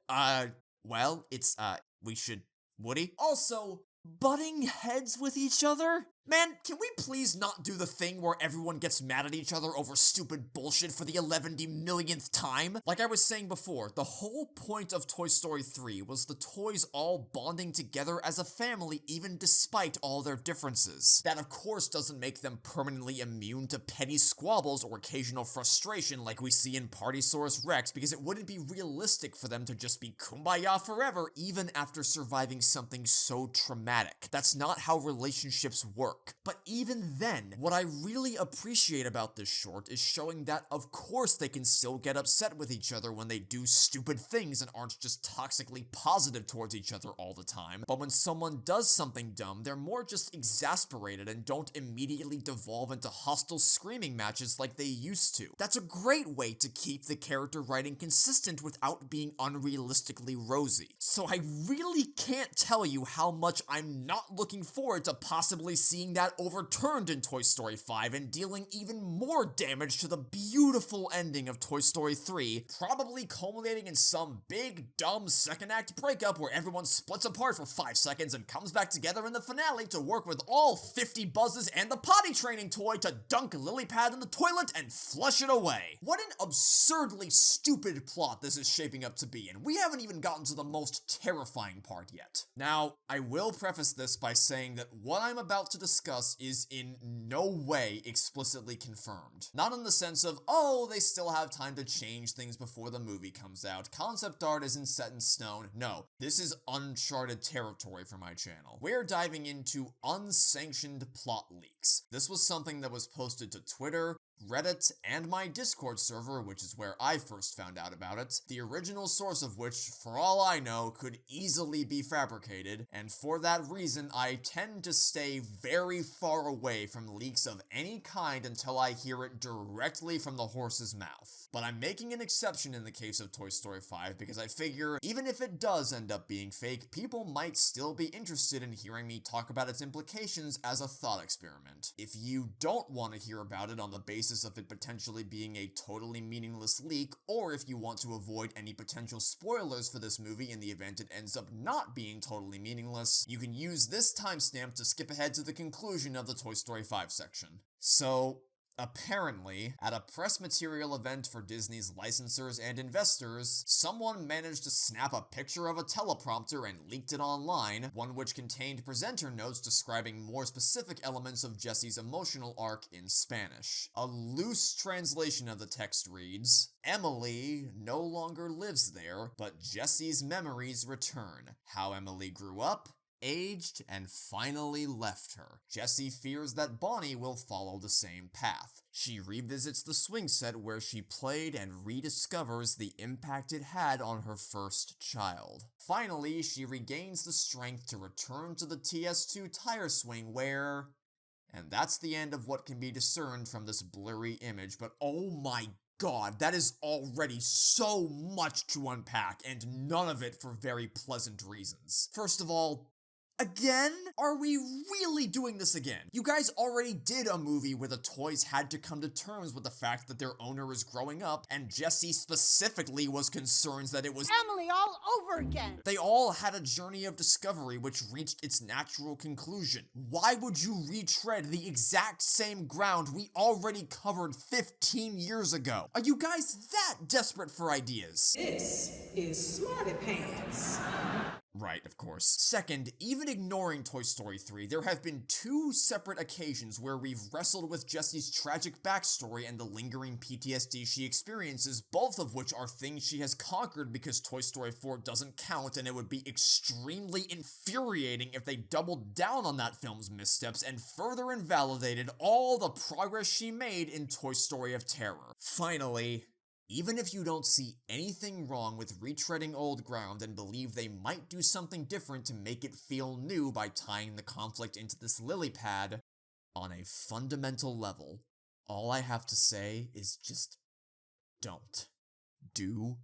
well, we should, Woody? Also, butting heads with each other? Man, can we please not do the thing where everyone gets mad at each other over stupid bullshit for the 11 millionth time? Like I was saying before, the whole point of Toy Story 3 was the toys all bonding together as a family even despite all their differences. That of course doesn't make them permanently immune to petty squabbles or occasional frustration like we see in Partysaurus Rex, because it wouldn't be realistic for them to just be kumbaya forever even after surviving something so traumatic. That's not how relationships work. But even then, what I really appreciate about this short is showing that of course they can still get upset with each other when they do stupid things and aren't just toxically positive towards each other all the time, but when someone does something dumb, they're more just exasperated and don't immediately devolve into hostile screaming matches like they used to. That's a great way to keep the character writing consistent without being unrealistically rosy. So I really can't tell you how much I'm not looking forward to possibly seeing that overturned in Toy Story 5 and dealing even more damage to the beautiful ending of Toy Story 3, probably culminating in some big, dumb second act breakup where everyone splits apart for 5 seconds and comes back together in the finale to work with all 50 Buzzes and the potty training toy to dunk LilyPad in the toilet and flush it away. What an absurdly stupid plot this is shaping up to be, and we haven't even gotten to the most terrifying part yet. Now, I will preface this by saying that what I'm about to discuss is in no way explicitly confirmed. Not in the sense of, oh, they still have time to change things before the movie comes out. Concept art isn't set in stone. No, this is uncharted territory for my channel. We're diving into unsanctioned plot leaks. This was something that was posted to Twitter, Reddit, and my Discord server, which is where I first found out about it, the original source of which, for all I know, could easily be fabricated, and for that reason, I tend to stay very far away from leaks of any kind until I hear it directly from the horse's mouth. But I'm making an exception in the case of Toy Story 5 because I figure, even if it does end up being fake, people might still be interested in hearing me talk about its implications as a thought experiment. If you don't want to hear about it on the basis of it potentially being a totally meaningless leak, or if you want to avoid any potential spoilers for this movie in the event it ends up not being totally meaningless, you can use this timestamp to skip ahead to the conclusion of the Toy Story 5 section. So, apparently, at a press material event for Disney's licensors and investors, someone managed to snap a picture of a teleprompter and leaked it online, one which contained presenter notes describing more specific elements of Jessie's emotional arc in Spanish. A loose translation of the text reads, "Emily no longer lives there, but Jessie's memories return. How Emily grew up, aged, and finally left her. Jessie fears that Bonnie will follow the same path. She revisits the swing set where she played and rediscovers the impact it had on her first child. Finally, she regains the strength to return to the TS2 tire swing where..." And that's the end of what can be discerned from this blurry image, but oh my God, that is already so much to unpack, and none of it for very pleasant reasons. First of all, again? Are we really doing this again? You guys already did a movie where the toys had to come to terms with the fact that their owner is growing up, and Jessie specifically was concerned that it was Emily all over again. They all had a journey of discovery which reached its natural conclusion. Why would you retread the exact same ground we already covered 15 years ago? Are you guys that desperate for ideas? This is Smarty Pants. Right, of course. Second, even ignoring Toy Story 3, there have been 2 separate occasions where we've wrestled with Jessie's tragic backstory and the lingering PTSD she experiences, both of which are things she has conquered because Toy Story 4 doesn't count, and it would be extremely infuriating if they doubled down on that film's missteps and further invalidated all the progress she made in Toy Story of Terror. Finally, Even if you don't see anything wrong with retreading old ground and believe they might do something different to make it feel new by tying the conflict into this LilyPad, on a fundamental level, all I have to say is just don't. Do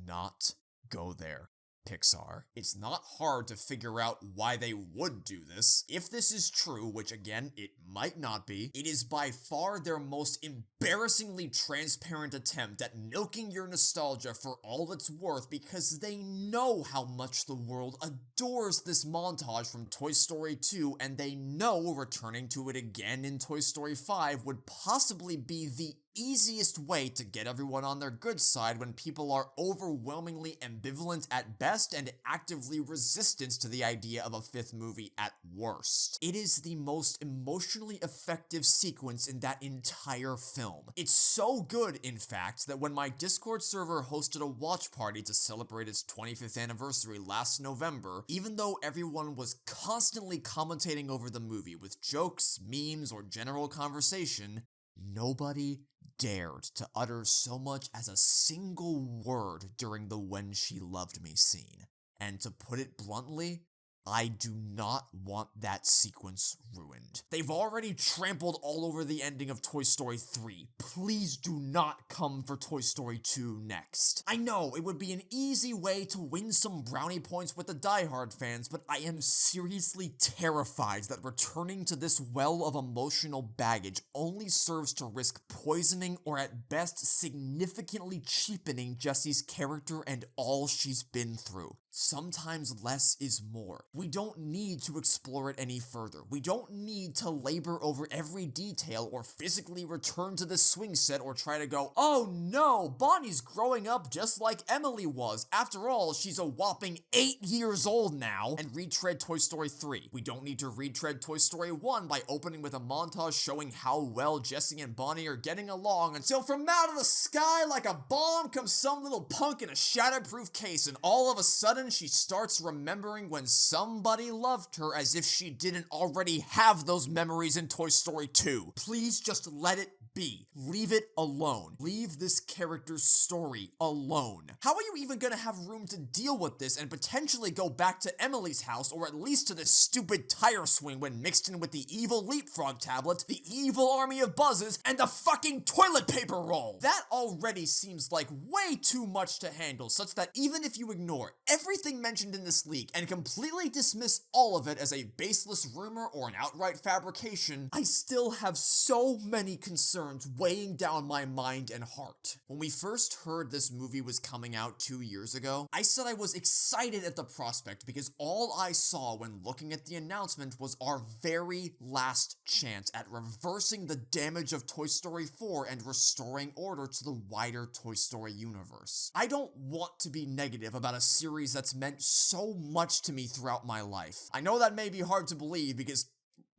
not go there, Pixar. It's not hard to figure out why they would do this. If this is true, which again, it might not be, it is by far their most embarrassingly transparent attempt at milking your nostalgia for all it's worth because they know how much the world adores this montage from Toy Story 2, and they know returning to it again in Toy Story 5 would possibly be the easiest way to get everyone on their good side when people are overwhelmingly ambivalent at best and actively resistant to the idea of a fifth movie at worst. It is the most emotionally effective sequence in that entire film. It's so good, in fact, that when my Discord server hosted a watch party to celebrate its 25th anniversary last November, even though everyone was constantly commentating over the movie with jokes, memes, or general conversation, nobody dared to utter so much as a single word during the "when she loved me" scene. And to put it bluntly, I do not want that sequence ruined. They've already trampled all over the ending of Toy Story 3. Please do not come for Toy Story 2 next. I know, it would be an easy way to win some brownie points with the diehard fans, but I am seriously terrified that returning to this well of emotional baggage only serves to risk poisoning or at best significantly cheapening Jessie's character and all she's been through. Sometimes less is more. We don't need to explore it any further. We don't need to labor over every detail or physically return to the swing set or try to go, oh no, Bonnie's growing up just like Emily was. After all, she's a whopping 8 years old now, and retread Toy Story 3. We don't need to retread Toy Story 1 by opening with a montage showing how well Jessie and Bonnie are getting along until from out of the sky like a bomb comes some little punk in a shatterproof case, and all of a sudden she starts remembering when somebody loved her as if she didn't already have those memories in Toy Story 2. Please just let it be. Leave it alone. Leave this character's story alone. How are you even gonna have room to deal with this and potentially go back to Emily's house, or at least to this stupid tire swing when mixed in with the evil leapfrog tablet, the evil army of buzzes, and the fucking toilet paper roll? That already seems like way too much to handle, such that even if you ignore everything mentioned in this leak and completely dismiss all of it as a baseless rumor or an outright fabrication, I still have so many concerns weighing down my mind and heart. When we first heard this movie was coming out 2 years ago, I said I was excited at the prospect because all I saw when looking at the announcement was our very last chance at reversing the damage of Toy Story 4 and restoring order to the wider Toy Story universe. I don't want to be negative about a series that's meant so much to me throughout my life. I know that may be hard to believe because,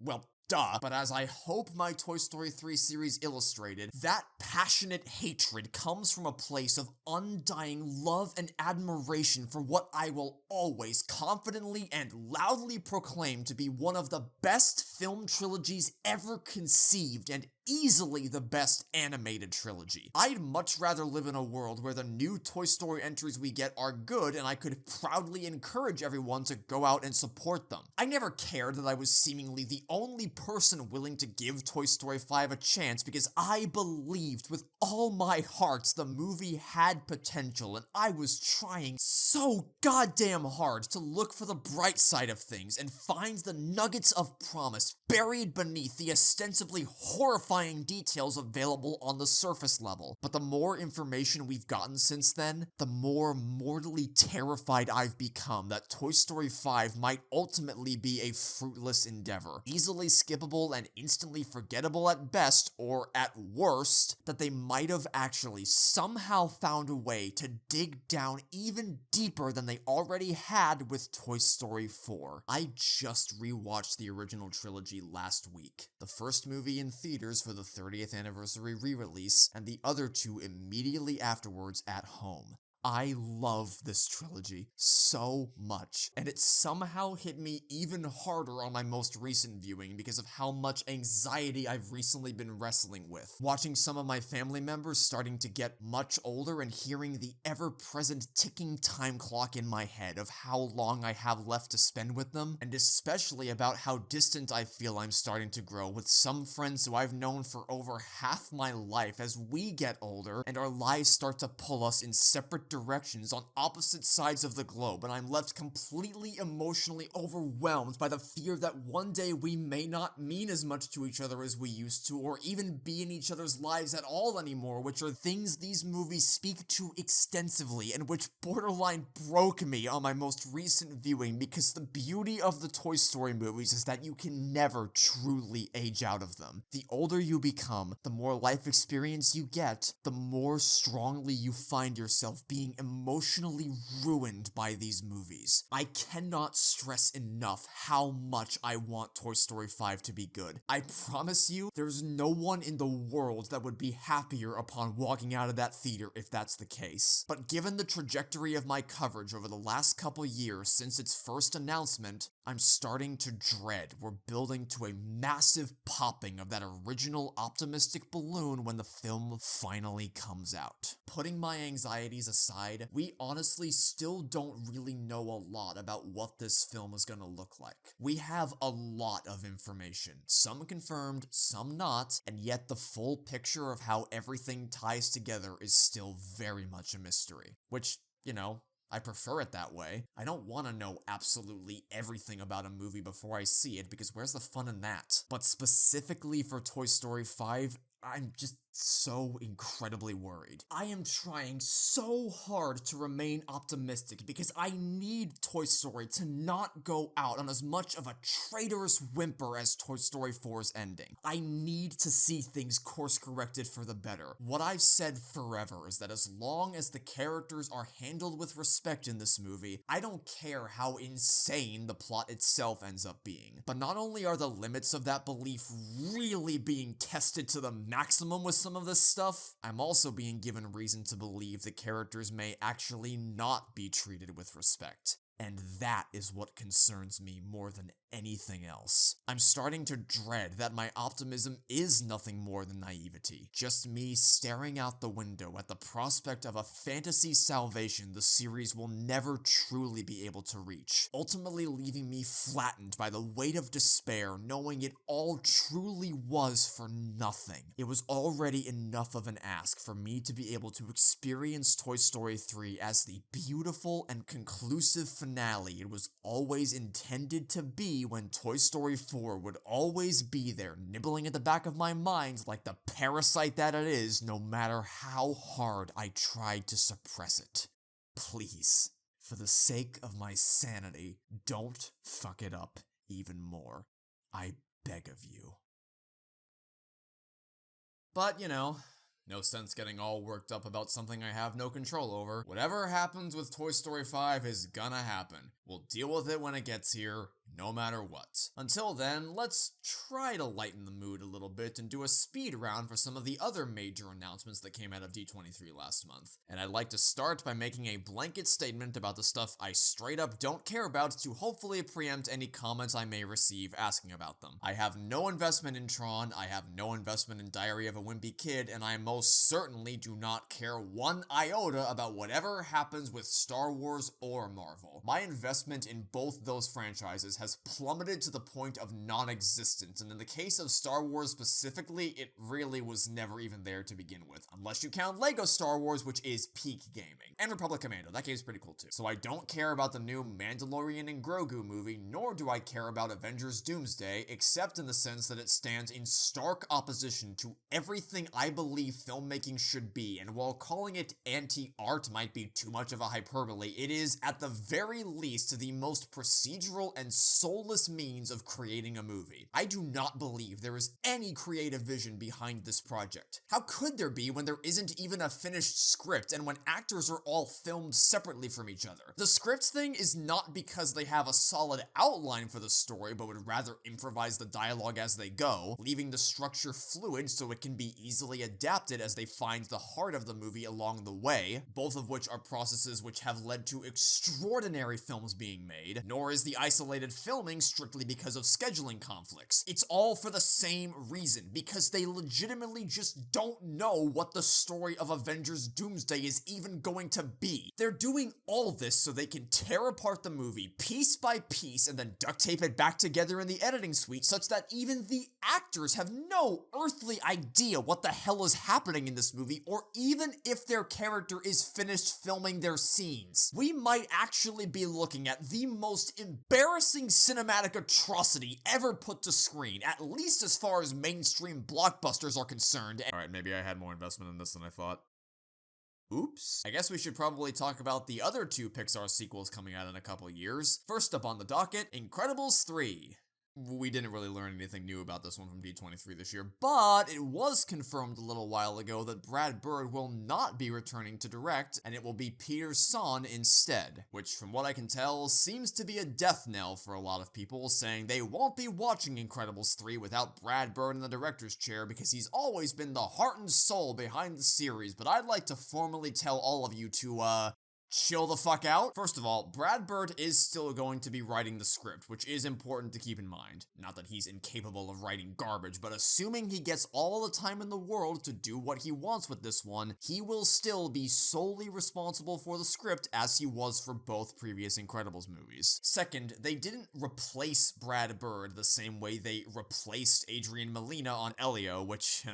well, duh, but as I hope my Toy Story 3 series illustrated, that passionate hatred comes from a place of undying love and admiration for what I will always confidently and loudly proclaim to be one of the best film trilogies ever conceived and easily the best animated trilogy. I'd much rather live in a world where the new Toy Story entries we get are good and I could proudly encourage everyone to go out and support them. I never cared that I was seemingly the only person willing to give Toy Story 5 a chance because I believed with all my heart the movie had potential, and I was trying so goddamn hard to look for the bright side of things and find the nuggets of promise buried beneath the ostensibly horrifying details available on the surface level. But the more information we've gotten since then, the more mortally terrified I've become that Toy Story 5 might ultimately be a fruitless endeavor, easily skippable and instantly forgettable at best, or at worst, that they might have actually somehow found a way to dig down even deeper than they already had with Toy Story 4. I just rewatched the original trilogy last week. The first movie in theaters for the 30th anniversary re-release, and the other two immediately afterwards at home. I love this trilogy so much, and it somehow hit me even harder on my most recent viewing because of how much anxiety I've recently been wrestling with. Watching some of my family members starting to get much older and hearing the ever-present ticking time clock in my head of how long I have left to spend with them, and especially about how distant I feel I'm starting to grow with some friends who I've known for over half my life as we get older and our lives start to pull us in separate directions on opposite sides of the globe, and I'm left completely emotionally overwhelmed by the fear that one day we may not mean as much to each other as we used to, or even be in each other's lives at all anymore, which are things these movies speak to extensively, and which borderline broke me on my most recent viewing, because the beauty of the Toy Story movies is that you can never truly age out of them. The older you become, the more life experience you get, the more strongly you find yourself being emotionally ruined by these movies. I cannot stress enough how much I want Toy Story 5 to be good. I promise you, there's no one in the world that would be happier upon walking out of that theater if that's the case. But given the trajectory of my coverage over the last couple years since its first announcement, I'm starting to dread we're building to a massive popping of that original optimistic balloon when the film finally comes out. Putting my anxieties aside, we honestly still don't really know a lot about what this film is gonna look like. We have a lot of information, some confirmed, some not, and yet the full picture of how everything ties together is still very much a mystery. Which, you know, I prefer it that way. I don't want to know absolutely everything about a movie before I see it, because where's the fun in that? But specifically for Toy Story 5, I'm just so incredibly worried. I am trying so hard to remain optimistic because I need Toy Story to not go out on as much of a traitorous whimper as Toy Story 4's ending. I need to see things course corrected for the better. What I've said forever is that as long as the characters are handled with respect in this movie, I don't care how insane the plot itself ends up being. But not only are the limits of that belief really being tested to the maximum with some of this stuff, I'm also being given reason to believe the characters may actually not be treated with respect. And that is what concerns me more than anything else. I'm starting to dread that my optimism is nothing more than naivety. Just me staring out the window at the prospect of a fantasy salvation the series will never truly be able to reach, ultimately leaving me flattened by the weight of despair, knowing it all truly was for nothing. It was already enough of an ask for me to be able to experience Toy Story 3 as the beautiful and conclusive finale it was always intended to be, when Toy Story 4 would always be there nibbling at the back of my mind like the parasite that it is, no matter how hard I tried to suppress it. Please, for the sake of my sanity, don't fuck it up even more. I beg of you. But, you know, no sense getting all worked up about something I have no control over. Whatever happens with Toy Story 5 is gonna happen. We'll deal with it when it gets here, no matter what. Until then, let's try to lighten the mood a little bit and do a speed round for some of the other major announcements that came out of D23 last month. And I'd like to start by making a blanket statement about the stuff I straight up don't care about to hopefully preempt any comments I may receive asking about them. I have no investment in Tron, I have no investment in Diary of a Wimpy Kid, and I most certainly do not care one iota about whatever happens with Star Wars or Marvel. My investment in both those franchises has plummeted to the point of non-existence, and in the case of Star Wars specifically, it really was never even there to begin with, unless you count LEGO Star Wars, which is peak gaming. And Republic Commando, that game's pretty cool too. So I don't care about the new Mandalorian and Grogu movie, nor do I care about Avengers Doomsday, except in the sense that it stands in stark opposition to everything I believe filmmaking should be, and while calling it anti-art might be too much of a hyperbole, it is, at the very least, the most procedural and soulless means of creating a movie. I do not believe there is any creative vision behind this project. How could there be when there isn't even a finished script and when actors are all filmed separately from each other? The script thing is not because they have a solid outline for the story, but would rather improvise the dialogue as they go, leaving the structure fluid so it can be easily adapted as they find the heart of the movie along the way, both of which are processes which have led to extraordinary films being made, nor is the isolated filming strictly because of scheduling conflicts. It's all for the same reason, because they legitimately just don't know what the story of Avengers Doomsday is even going to be. They're doing all this so they can tear apart the movie piece by piece and then duct tape it back together in the editing suite such that even the actors have no earthly idea what the hell is happening in this movie, or even if their character is finished filming their scenes. We might actually be looking at the most embarrassing cinematic atrocity ever put to screen, at least as far as mainstream blockbusters are concerned. Alright, maybe I had more investment in this than I thought. Oops. I guess we should probably talk about the other two Pixar sequels coming out in a couple years. First up on the docket, Incredibles 3. We didn't really learn anything new about this one from D23 this year, but it was confirmed a little while ago that Brad Bird will not be returning to direct, and it will be Peter Sohn instead, which from what I can tell seems to be a death knell for a lot of people, saying they won't be watching Incredibles 3 without Brad Bird in the director's chair because he's always been the heart and soul behind the series, but I'd like to formally tell all of you to, chill the fuck out. First of all, Brad Bird is still going to be writing the script, which is important to keep in mind. Not that he's incapable of writing garbage, but assuming he gets all the time in the world to do what he wants with this one, he will still be solely responsible for the script as he was for both previous Incredibles movies. Second, they didn't replace Brad Bird the same way they replaced Adrian Molina on Elio, which,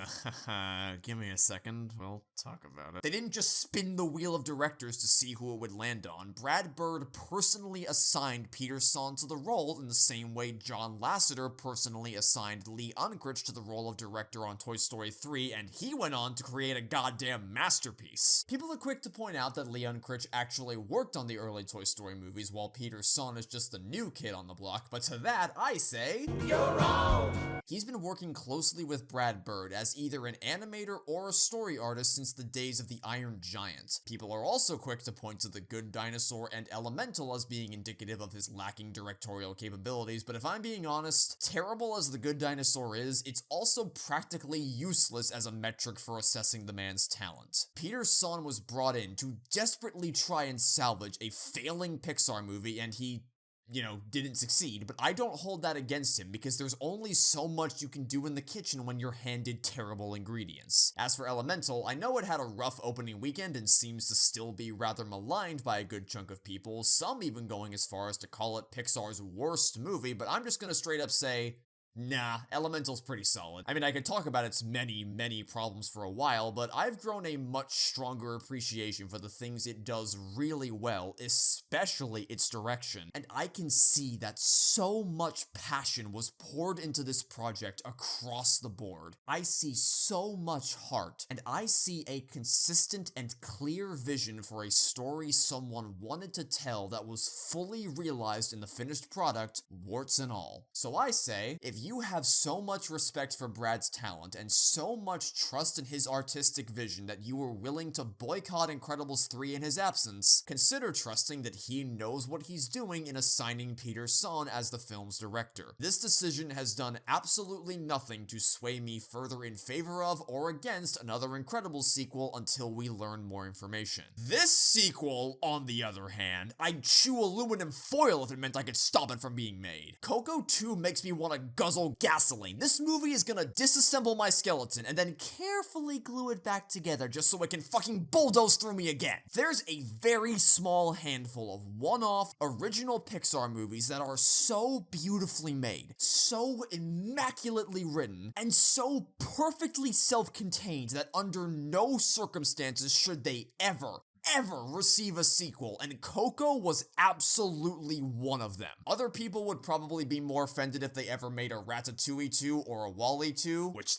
give me a second, we'll talk about it. They didn't just spin the wheel of directors to see who it would land on. Brad Bird personally assigned Peter Sohn to the role in the same way John Lasseter personally assigned Lee Unkrich to the role of director on Toy Story 3, and he went on to create a goddamn masterpiece. People are quick to point out that Lee Unkrich actually worked on the early Toy Story movies while Peter Sohn is just the new kid on the block, but to that I say, you're wrong! He's been working closely with Brad Bird as either an animator or a story artist since the days of the Iron Giant. People are also quick to point to The Good Dinosaur and Elemental as being indicative of his lacking directorial capabilities, but if I'm being honest, terrible as The Good Dinosaur is, it's also practically useless as a metric for assessing the man's talent. Peter Sohn was brought in to desperately try and salvage a failing Pixar movie, and he didn't succeed, but I don't hold that against him because there's only so much you can do in the kitchen when you're handed terrible ingredients. As for Elemental, I know it had a rough opening weekend and seems to still be rather maligned by a good chunk of people, some even going as far as to call it Pixar's worst movie, but I'm just gonna straight up say, nah, Elemental's pretty solid. I mean, I could talk about its many, many problems for a while, but I've grown a much stronger appreciation for the things it does really well, especially its direction. And I can see that so much passion was poured into this project across the board. I see so much heart, and I see a consistent and clear vision for a story someone wanted to tell that was fully realized in the finished product, warts and all. So I say, if you have so much respect for Brad's talent and so much trust in his artistic vision that you were willing to boycott Incredibles 3 in his absence, consider trusting that he knows what he's doing in assigning Peter Sohn as the film's director. This decision has done absolutely nothing to sway me further in favor of or against another Incredibles sequel until we learn more information. This sequel, on the other hand, I'd chew aluminum foil if it meant I could stop it from being made. Coco 2 makes me want to guzzle gasoline. This movie is gonna disassemble my skeleton and then carefully glue it back together just so it can fucking bulldoze through me again. There's a very small handful of one-off original Pixar movies that are so beautifully made, so immaculately written, and so perfectly self-contained that under no circumstances should they ever, ever receive a sequel, and Coco was absolutely one of them. Other people would probably be more offended if they ever made a Ratatouille 2 or a WALL-E 2, which,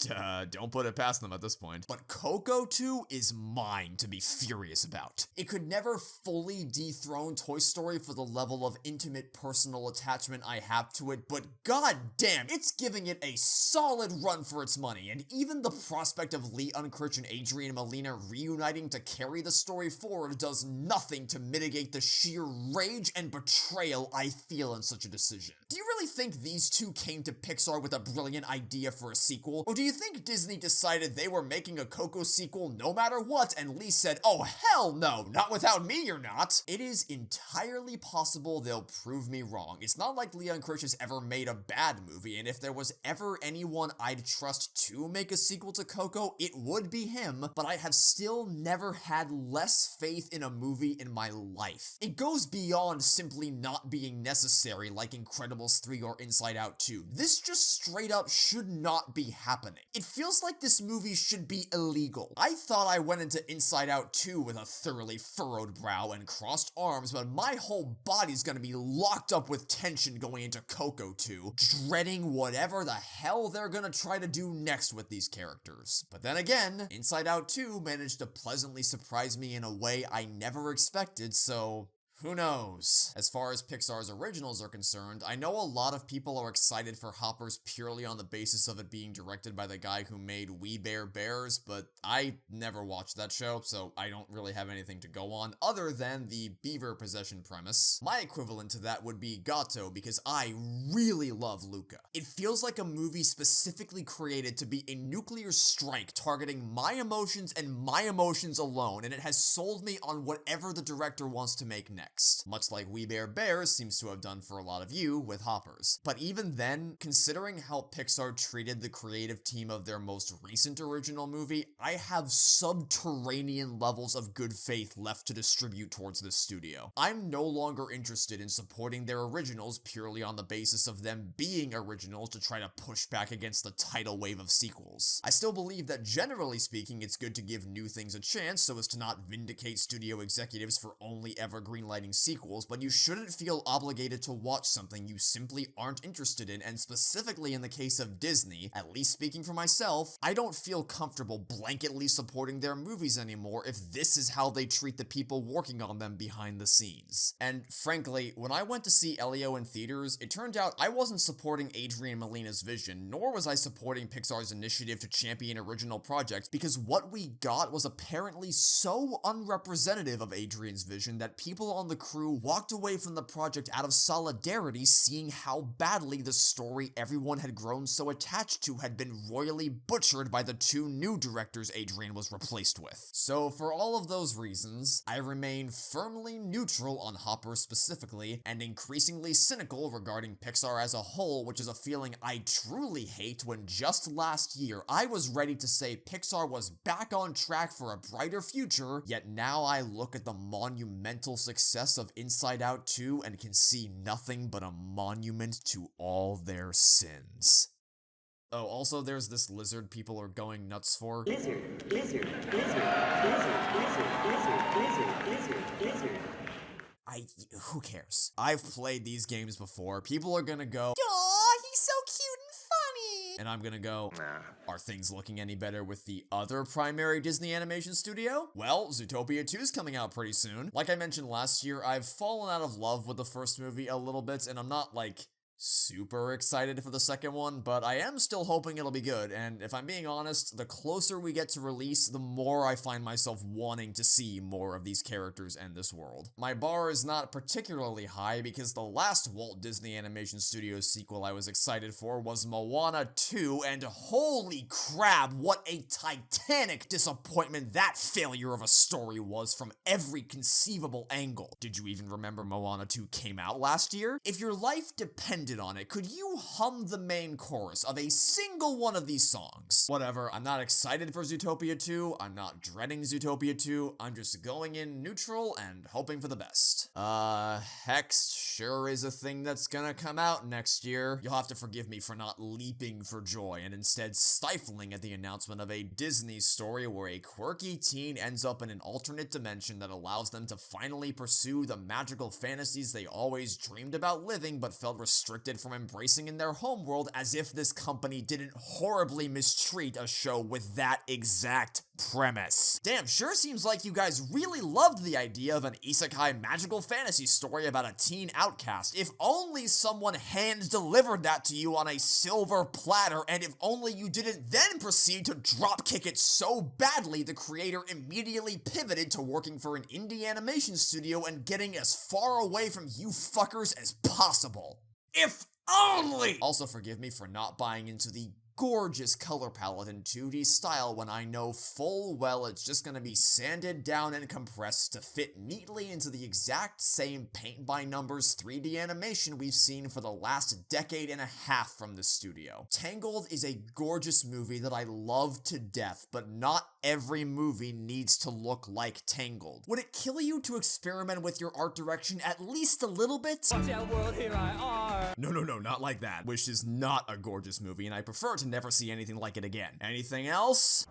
don't put it past them at this point. But Coco 2 is mine to be furious about. It could never fully dethrone Toy Story for the level of intimate personal attachment I have to it, but god damn, it's giving it a solid run for its money, and even the prospect of Lee Unkrich and Adrian Molina reuniting to carry the story forward does nothing to mitigate the sheer rage and betrayal I feel in such a decision. Do you really think these two came to Pixar with a brilliant idea for a sequel? Or do you think Disney decided they were making a Coco sequel no matter what, and Lee said, oh hell no, not without me you're not? It is entirely possible they'll prove me wrong. It's not like Lee Unkrich has ever made a bad movie, and if there was ever anyone I'd trust to make a sequel to Coco, it would be him, but I have still never had less faith in a movie in my life. It goes beyond simply not being necessary like Incredibles 3 or Inside Out 2. This just straight up should not be happening. It feels like this movie should be illegal. I thought I went into Inside Out 2 with a thoroughly furrowed brow and crossed arms, but my whole body's gonna be locked up with tension going into Coco 2, dreading whatever the hell they're gonna try to do next with these characters. But then again, Inside Out 2 managed to pleasantly surprise me in a way I never expected, so who knows? As far as Pixar's originals are concerned, I know a lot of people are excited for Hoppers purely on the basis of it being directed by the guy who made We Bare Bears, but I never watched that show, so I don't really have anything to go on other than the beaver possession premise. My equivalent to that would be Gatto, because I really love Luca. It feels like a movie specifically created to be a nuclear strike targeting my emotions and my emotions alone, and it has sold me on whatever the director wants to make next. Much like We Bare Bears seems to have done for a lot of you with Hoppers. But even then, considering how Pixar treated the creative team of their most recent original movie, I have subterranean levels of good faith left to distribute towards this studio. I'm no longer interested in supporting their originals purely on the basis of them being originals to try to push back against the tidal wave of sequels. I still believe that generally speaking, it's good to give new things a chance so as to not vindicate studio executives for only ever greenlighting sequels, but you shouldn't feel obligated to watch something you simply aren't interested in, and specifically in the case of Disney, at least speaking for myself, I don't feel comfortable blanketly supporting their movies anymore if this is how they treat the people working on them behind the scenes. And frankly, when I went to see Elio in theaters, it turned out I wasn't supporting Adrian Molina's vision, nor was I supporting Pixar's initiative to champion original projects, because what we got was apparently so unrepresentative of Adrian's vision that people on the crew walked away from the project out of solidarity, seeing how badly the story everyone had grown so attached to had been royally butchered by the two new directors Adrian was replaced with. So for all of those reasons, I remain firmly neutral on Hopper specifically, and increasingly cynical regarding Pixar as a whole, which is a feeling I truly hate when just last year I was ready to say Pixar was back on track for a brighter future, yet now I look at the monumental success of Inside Out 2 and can see nothing but a monument to all their sins. Oh, also there's this lizard people are going nuts for. Lizard. Who cares? I've played these games before. People are gonna go, "Aw, he's so cute and funny." And I'm gonna go, nah. Are things looking any better with the other primary Disney animation studio? Well, Zootopia 2 is coming out pretty soon. Like I mentioned last year, I've fallen out of love with the first movie a little bit, and I'm not, like, super excited for the second one, but I am still hoping it'll be good, and if I'm being honest, the closer we get to release, the more I find myself wanting to see more of these characters and this world. My bar is not particularly high because the last Walt Disney Animation Studios sequel I was excited for was Moana 2, and holy crap, what a titanic disappointment that failure of a story was from every conceivable angle. Did you even remember Moana 2 came out last year? If your life depended depended on it, could you hum the main chorus of a single one of these songs? Whatever, I'm not excited for Zootopia 2, I'm not dreading Zootopia 2, I'm just going in neutral and hoping for the best. Hexed sure is a thing that's gonna come out next year. You'll have to forgive me for not leaping for joy and instead stifling at the announcement of a Disney story where a quirky teen ends up in an alternate dimension that allows them to finally pursue the magical fantasies they always dreamed about living but felt restricted from embracing in their homeworld, as if this company didn't horribly mistreat a show with that exact premise. Damn, sure seems like you guys really loved the idea of an isekai magical fantasy story about a teen outcast. If only someone hand-delivered that to you on a silver platter, and if only you didn't then proceed to dropkick it so badly the creator immediately pivoted to working for an indie animation studio and getting as far away from you fuckers as possible. If only! Also, forgive me for not buying into the gorgeous color palette in 2D style when I know full well it's just gonna be sanded down and compressed to fit neatly into the exact same paint-by-numbers 3D animation we've seen for the last decade and a half from the studio. Tangled is a gorgeous movie that I love to death, but not every movie needs to look like Tangled. Would it kill you to experiment with your art direction at least a little bit? Watch out, world, here I are. No, not like that. Wish is not a gorgeous movie, and I prefer to never see anything like it again. Anything else?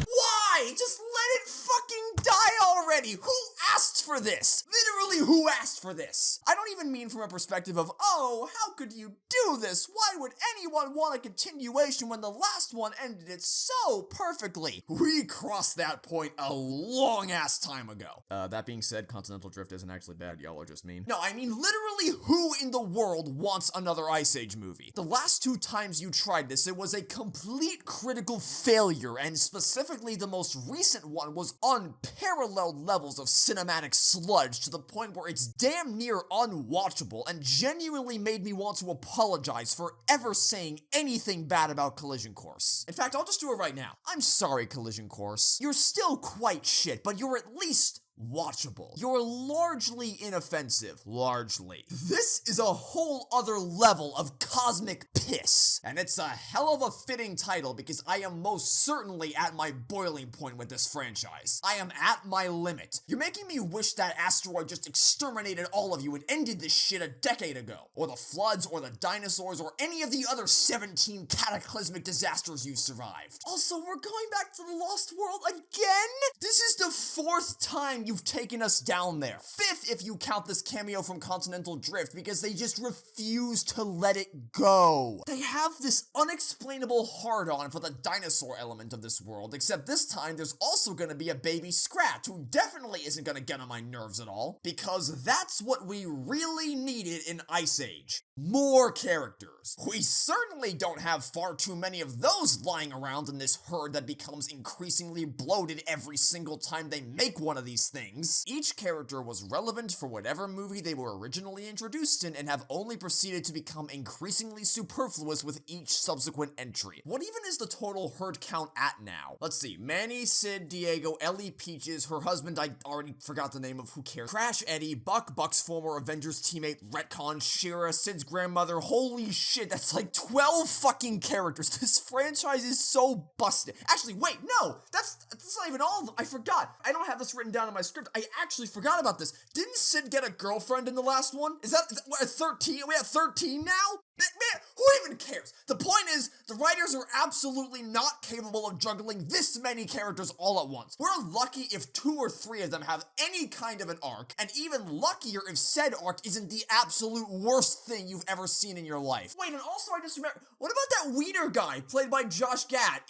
Why? Just let it fucking die already! Who asked for this? Literally, who asked for this? I don't even mean from a perspective of, oh, how could you do this? Why would anyone want a continuation when the last one ended it so perfectly? We crossed that point a long-ass time ago. That being said, Continental Drift isn't actually bad, y'all are just mean. No, I mean literally who in the world wants another Ice Age movie? The last 2 times you tried this, it was a complete critical failure, and specifically the most recent one was unparalleled levels of cinematic sludge to the point where it's damn near unwatchable and genuinely made me want to apologize for ever saying anything bad about Collision Course. In fact, I'll just do it right now. I'm sorry, Collision Course. You're still quite shit, but you're at least watchable. You're largely inoffensive. Largely. This is a whole other level of cosmic piss, and it's a hell of a fitting title because I am most certainly at my boiling point with this franchise. I am at my limit. You're making me wish that asteroid just exterminated all of you and ended this shit a decade ago, or the floods, or the dinosaurs, or any of the other 17 cataclysmic disasters you survived. Also, we're going back to the Lost World again? This is the 4th time you've taken us down there. 5th if you count this cameo from Continental Drift, because they just refuse to let it go. They have this unexplainable hard-on for the dinosaur element of this world, except this time there's also gonna be a baby Scratch, who definitely isn't gonna get on my nerves at all, because that's what we really needed in Ice Age. More characters. We certainly don't have far too many of those lying around in this herd that becomes increasingly bloated every single time they make one of these things. Each character was relevant for whatever movie they were originally introduced in and have only proceeded to become increasingly superfluous with each subsequent entry. What even is the total herd count at now? Let's see. Manny, Sid, Diego, Ellie, Peaches, her husband, I already forgot the name of, who cares, Crash, Eddie, Buck's former Avengers teammate, Retcon, Shira, Sid's grandmother. Holy shit, that's like 12 fucking characters. This franchise is so busted. Actually, wait, no, that's not even all of them. I forgot. I don't have this written down in my script. I actually forgot about this. Didn't Sid get a girlfriend in the last one? Is that what, 13? We have 13 now? Man, who even cares? The point is, the writers are absolutely not capable of juggling this many characters all at once. We're lucky if 2 or 3 of them have any kind of an arc, and even luckier if said arc isn't the absolute worst thing you've ever seen in your life. Wait, and also I just remember, what about that Wiener guy played by Josh Gad?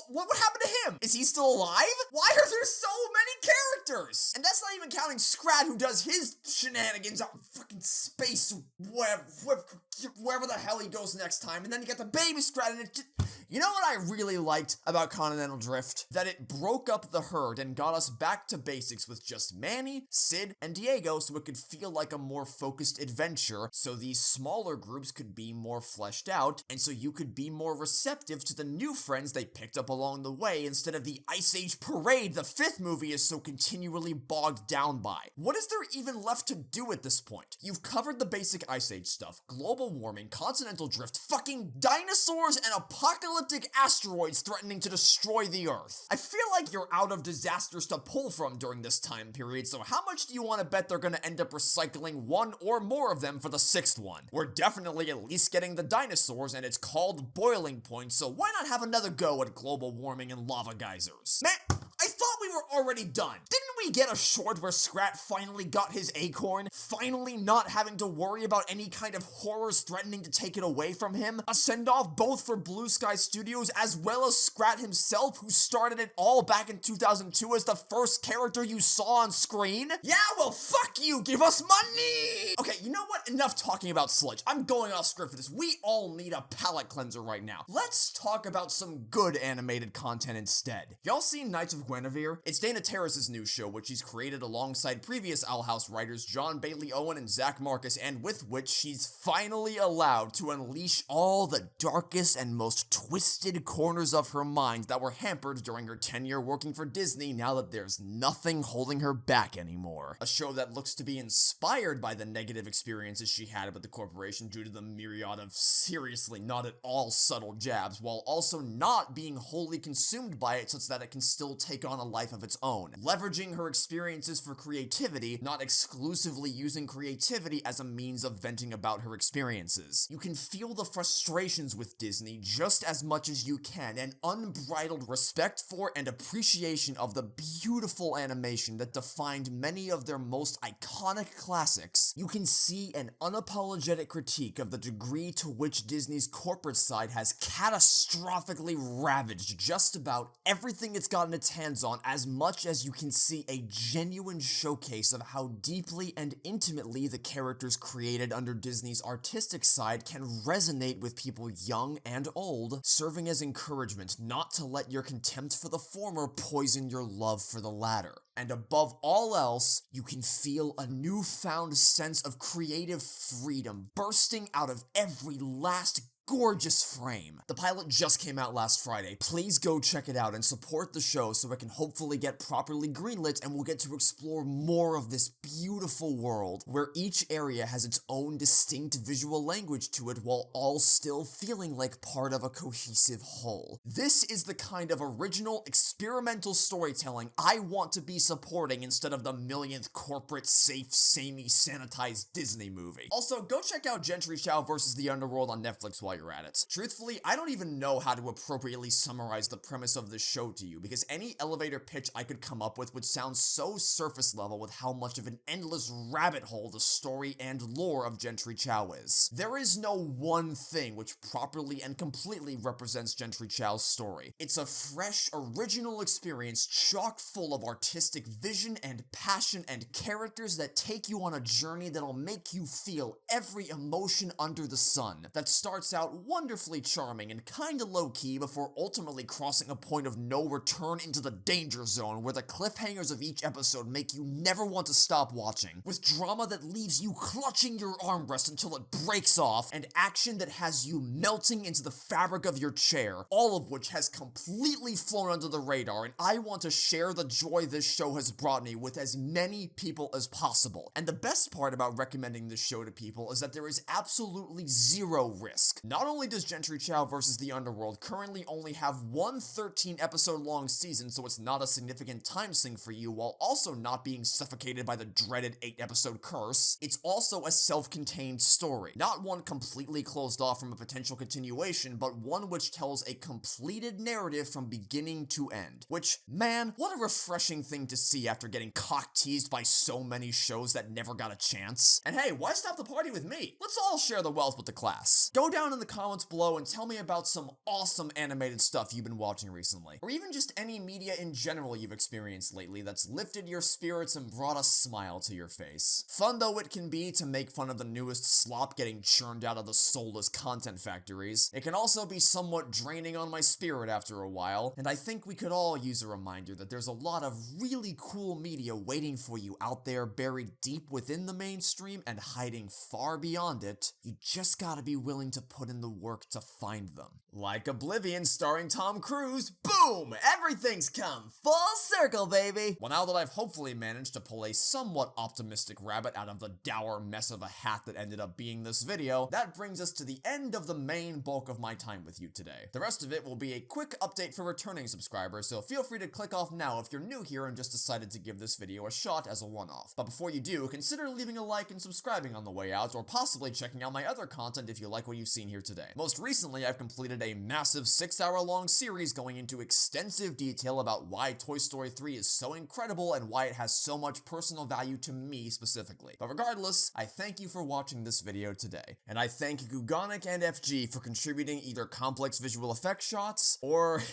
What happened to him? Is he still alive? Why are there so many characters? And that's not even counting Scrat, who does his shenanigans out in fucking space, wherever the hell he goes next time, and then you get the baby Scrat, and it just... You know what I really liked about Continental Drift? That it broke up the herd and got us back to basics with just Manny, Sid, and Diego, so it could feel like a more focused adventure, so these smaller groups could be more fleshed out, and so you could be more receptive to the new friends they picked up along the way instead instead of the Ice Age parade the fifth movie is so continually bogged down by. What is there even left to do at this point? You've covered the basic Ice Age stuff, global warming, continental drift, fucking dinosaurs, and apocalyptic asteroids threatening to destroy the Earth. I feel like you're out of disasters to pull from during this time period, so how much do you want to bet they're gonna end up recycling one or more of them for the sixth one? We're definitely at least getting the dinosaurs, and it's called Boiling Point, so why not have another go at global warming and lava geysers? Man, I thought we were already done. Didn't we get a short where Scrat finally got his acorn? Finally not having to worry about any kind of horrors threatening to take it away from him? A send-off both for Blue Sky Studios as well as Scrat himself, who started it all back in 2002 as the first character you saw on screen? Yeah, well, fuck you, give us money! Okay, you know what? Enough talking about sludge. I'm going off script for this. We all need a palate cleanser right now. Let's talk about some good animated content instead. Y'all seen Knights of Guinevere? It's Dana Terrace's new show, which she's created alongside previous Owl House writers John Bailey Owen and Zach Marcus, and with which she's finally allowed to unleash all the darkest and most twisted corners of her mind that were hampered during her tenure working for Disney now that there's nothing holding her back anymore. A show that looks to be inspired by the negative experiences she had with the corporation due to the myriad of seriously not at all subtle jabs, while also not being wholly consumed by it such that it can still take on a life of its own. Leveraging her experiences for creativity, not exclusively using creativity as a means of venting about her experiences. You can feel the frustrations with Disney just as much as you can, an unbridled respect for and appreciation of the beautiful animation that defined many of their most iconic classics. You can see an unapologetic critique of the degree to which Disney's corporate side has catastrophically ravaged just about everything it's gotten its hands on, as much as you can see a genuine showcase of how deeply and intimately the characters created under Disney's artistic side can resonate with people young and old, serving as encouragement not to let your contempt for the former poison your love for the latter. And above all else, you can feel a newfound sense of creative freedom bursting out of every last gorgeous frame. The pilot just came out last Friday. Please go check it out and support the show so it can hopefully get properly greenlit and we'll get to explore more of this beautiful world where each area has its own distinct visual language to it while all still feeling like part of a cohesive whole. This is the kind of original experimental storytelling I want to be supporting instead of the millionth corporate safe, samey, sanitized Disney movie. Also, go check out Gentry Chow vs. the Underworld on Netflix while you're at it. Truthfully, I don't even know how to appropriately summarize the premise of this show to you, because any elevator pitch I could come up with would sound so surface level with how much of an endless rabbit hole the story and lore of Gentry Chow is. There is no one thing which properly and completely represents Gentry Chow's story. It's a fresh, original experience chock full of artistic vision and passion and characters that take you on a journey that'll make you feel every emotion under the sun, that starts out wonderfully charming and kinda low-key before ultimately crossing a point of no return into the danger zone where the cliffhangers of each episode make you never want to stop watching, with drama that leaves you clutching your armrest until it breaks off, and action that has you melting into the fabric of your chair, all of which has completely flown under the radar, and I want to share the joy this show has brought me with as many people as possible. And the best part about recommending this show to people is that there is absolutely zero risk. Not only does Gentry Chow vs. the Underworld currently only have one 13-episode long season, so it's not a significant time sink for you, while also not being suffocated by the dreaded 8-episode curse, it's also a self-contained story. Not one completely closed off from a potential continuation, but one which tells a completed narrative from beginning to end. Which, man, what a refreshing thing to see after getting cock-teased by so many shows that never got a chance. And hey, why stop the party with me? Let's all share the wealth with the class. Go down in the comments below and tell me about some awesome animated stuff you've been watching recently, or even just any media in general you've experienced lately that's lifted your spirits and brought a smile to your face. Fun though it can be to make fun of the newest slop getting churned out of the soulless content factories, it can also be somewhat draining on my spirit after a while, and I think we could all use a reminder that there's a lot of really cool media waiting for you out there buried deep within the mainstream and hiding far beyond it. You just gotta be willing to put in in the work to find them. Like Oblivion starring Tom Cruise, boom! Everything's come full circle, baby! Well, now that I've hopefully managed to pull a somewhat optimistic rabbit out of the dour mess of a hat that ended up being this video, that brings us to the end of the main bulk of my time with you today. The rest of it will be a quick update for returning subscribers, so feel free to click off now if you're new here and just decided to give this video a shot as a one-off. But before you do, consider leaving a like and subscribing on the way out, or possibly checking out my other content if you like what you've seen here today. Most recently, I've completed a massive 6-hour-long series going into extensive detail about why Toy Story 3 is so incredible and why it has so much personal value to me specifically. But regardless, I thank you for watching this video today, and I thank Gugonic and FG for contributing either complex visual effect shots or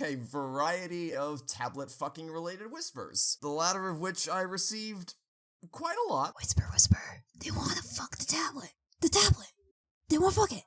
a variety of tablet fucking related whispers, the latter of which I received quite a lot. Whisper, whisper. They wanna fuck the tablet. The tablet. They wanna fuck it.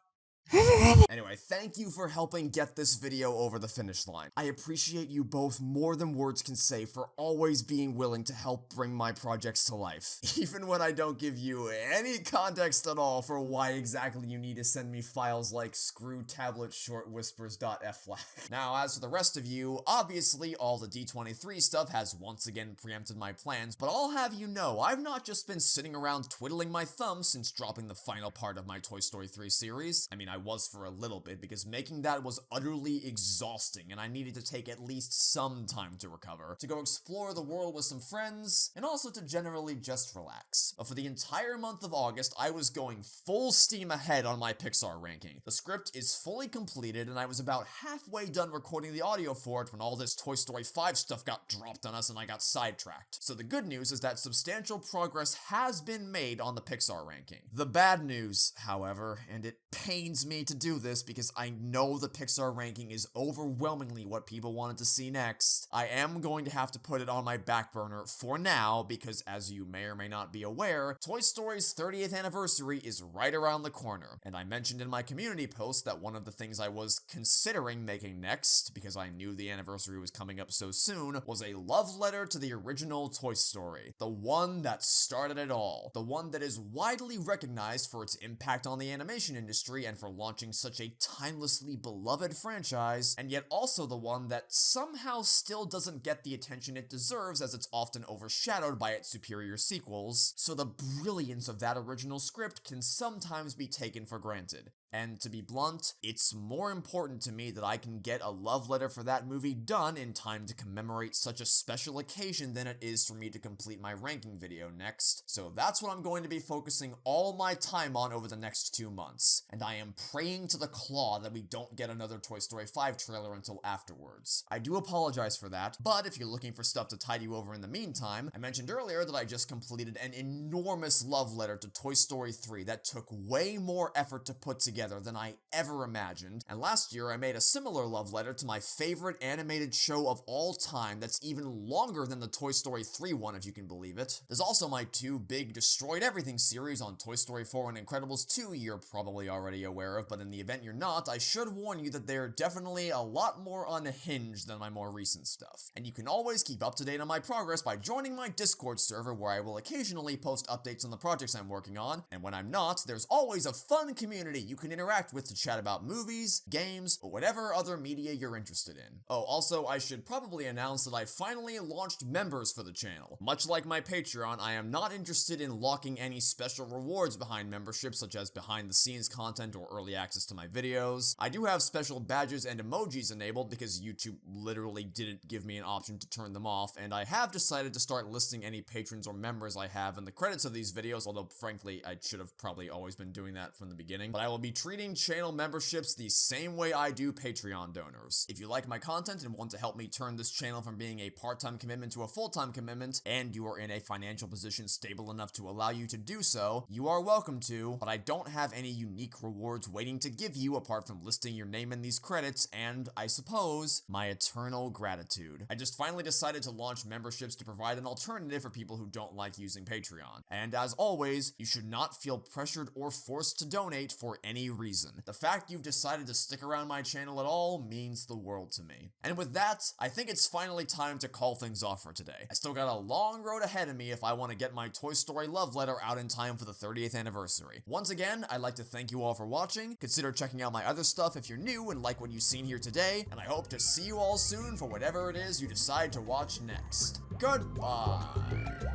Anyway, thank you for helping get this video over the finish line. I appreciate you both more than words can say for always being willing to help bring my projects to life, even when I don't give you any context at all for why exactly you need to send me files like screwtabletshortwhispers.flag. Now, as for the rest of you, obviously all the D23 stuff has once again preempted my plans, but I'll have you know, I've not just been sitting around twiddling my thumbs since dropping the final part of my Toy Story 3 series. I mean, I was for a little bit, because making that was utterly exhausting, and I needed to take at least some time to recover, to go explore the world with some friends, and also to generally just relax. But for the entire month of August, I was going full steam ahead on my Pixar ranking. The script is fully completed, and I was about halfway done recording the audio for it when all this Toy Story 5 stuff got dropped on us and I got sidetracked. So the good news is that substantial progress has been made on the Pixar ranking. The bad news, however, and it pains me to do this because I know the Pixar ranking is overwhelmingly what people wanted to see next, I am going to have to put it on my back burner for now because, as you may or may not be aware, Toy Story's 30th anniversary is right around the corner, and I mentioned in my community post that one of the things I was considering making next, because I knew the anniversary was coming up so soon, was a love letter to the original Toy Story, the one that started it all, the one that is widely recognized for its impact on the animation industry and for launching such a timelessly beloved franchise, and yet also the one that somehow still doesn't get the attention it deserves as it's often overshadowed by its superior sequels, so the brilliance of that original script can sometimes be taken for granted. And to be blunt, it's more important to me that I can get a love letter for that movie done in time to commemorate such a special occasion than it is for me to complete my ranking video next. So that's what I'm going to be focusing all my time on over the next 2 months. And I am praying to the claw that we don't get another Toy Story 5 trailer until afterwards. I do apologize for that, but if you're looking for stuff to tide you over in the meantime, I mentioned earlier that I just completed an enormous love letter to Toy Story 3 that took way more effort to put together than I ever imagined, and last year I made a similar love letter to my favorite animated show of all time that's even longer than the Toy Story 3 one, if you can believe it. There's also my 2 big Destroyed Everything series on Toy Story 4 and Incredibles 2 you're probably already aware of, but in the event you're not, I should warn you that they're definitely a lot more unhinged than my more recent stuff. And you can always keep up to date on my progress by joining my Discord server where I will occasionally post updates on the projects I'm working on, and when I'm not, there's always a fun community you can interact with to chat about movies, games, or whatever other media you're interested in. Oh, also, I should probably announce that I finally launched members for the channel. Much like my Patreon, I am not interested in locking any special rewards behind memberships, such as behind-the-scenes content or early access to my videos. I do have special badges and emojis enabled because YouTube literally didn't give me an option to turn them off, and I have decided to start listing any patrons or members I have in the credits of these videos, although frankly, I should have probably always been doing that from the beginning. But I will be treating channel memberships the same way I do Patreon donors. If you like my content and want to help me turn this channel from being a part-time commitment to a full-time commitment, and you are in a financial position stable enough to allow you to do so, you are welcome to, but I don't have any unique rewards waiting to give you apart from listing your name in these credits and, I suppose, my eternal gratitude. I just finally decided to launch memberships to provide an alternative for people who don't like using Patreon. And as always, you should not feel pressured or forced to donate for any any reason. The fact you've decided to stick around my channel at all means the world to me. And with that, I think it's finally time to call things off for today. I still got a long road ahead of me if I want to get my Toy Story love letter out in time for the 30th anniversary. Once again, I'd like to thank you all for watching. Consider checking out my other stuff if you're new and like what you've seen here today, and I hope to see you all soon for whatever it is you decide to watch next. Goodbye.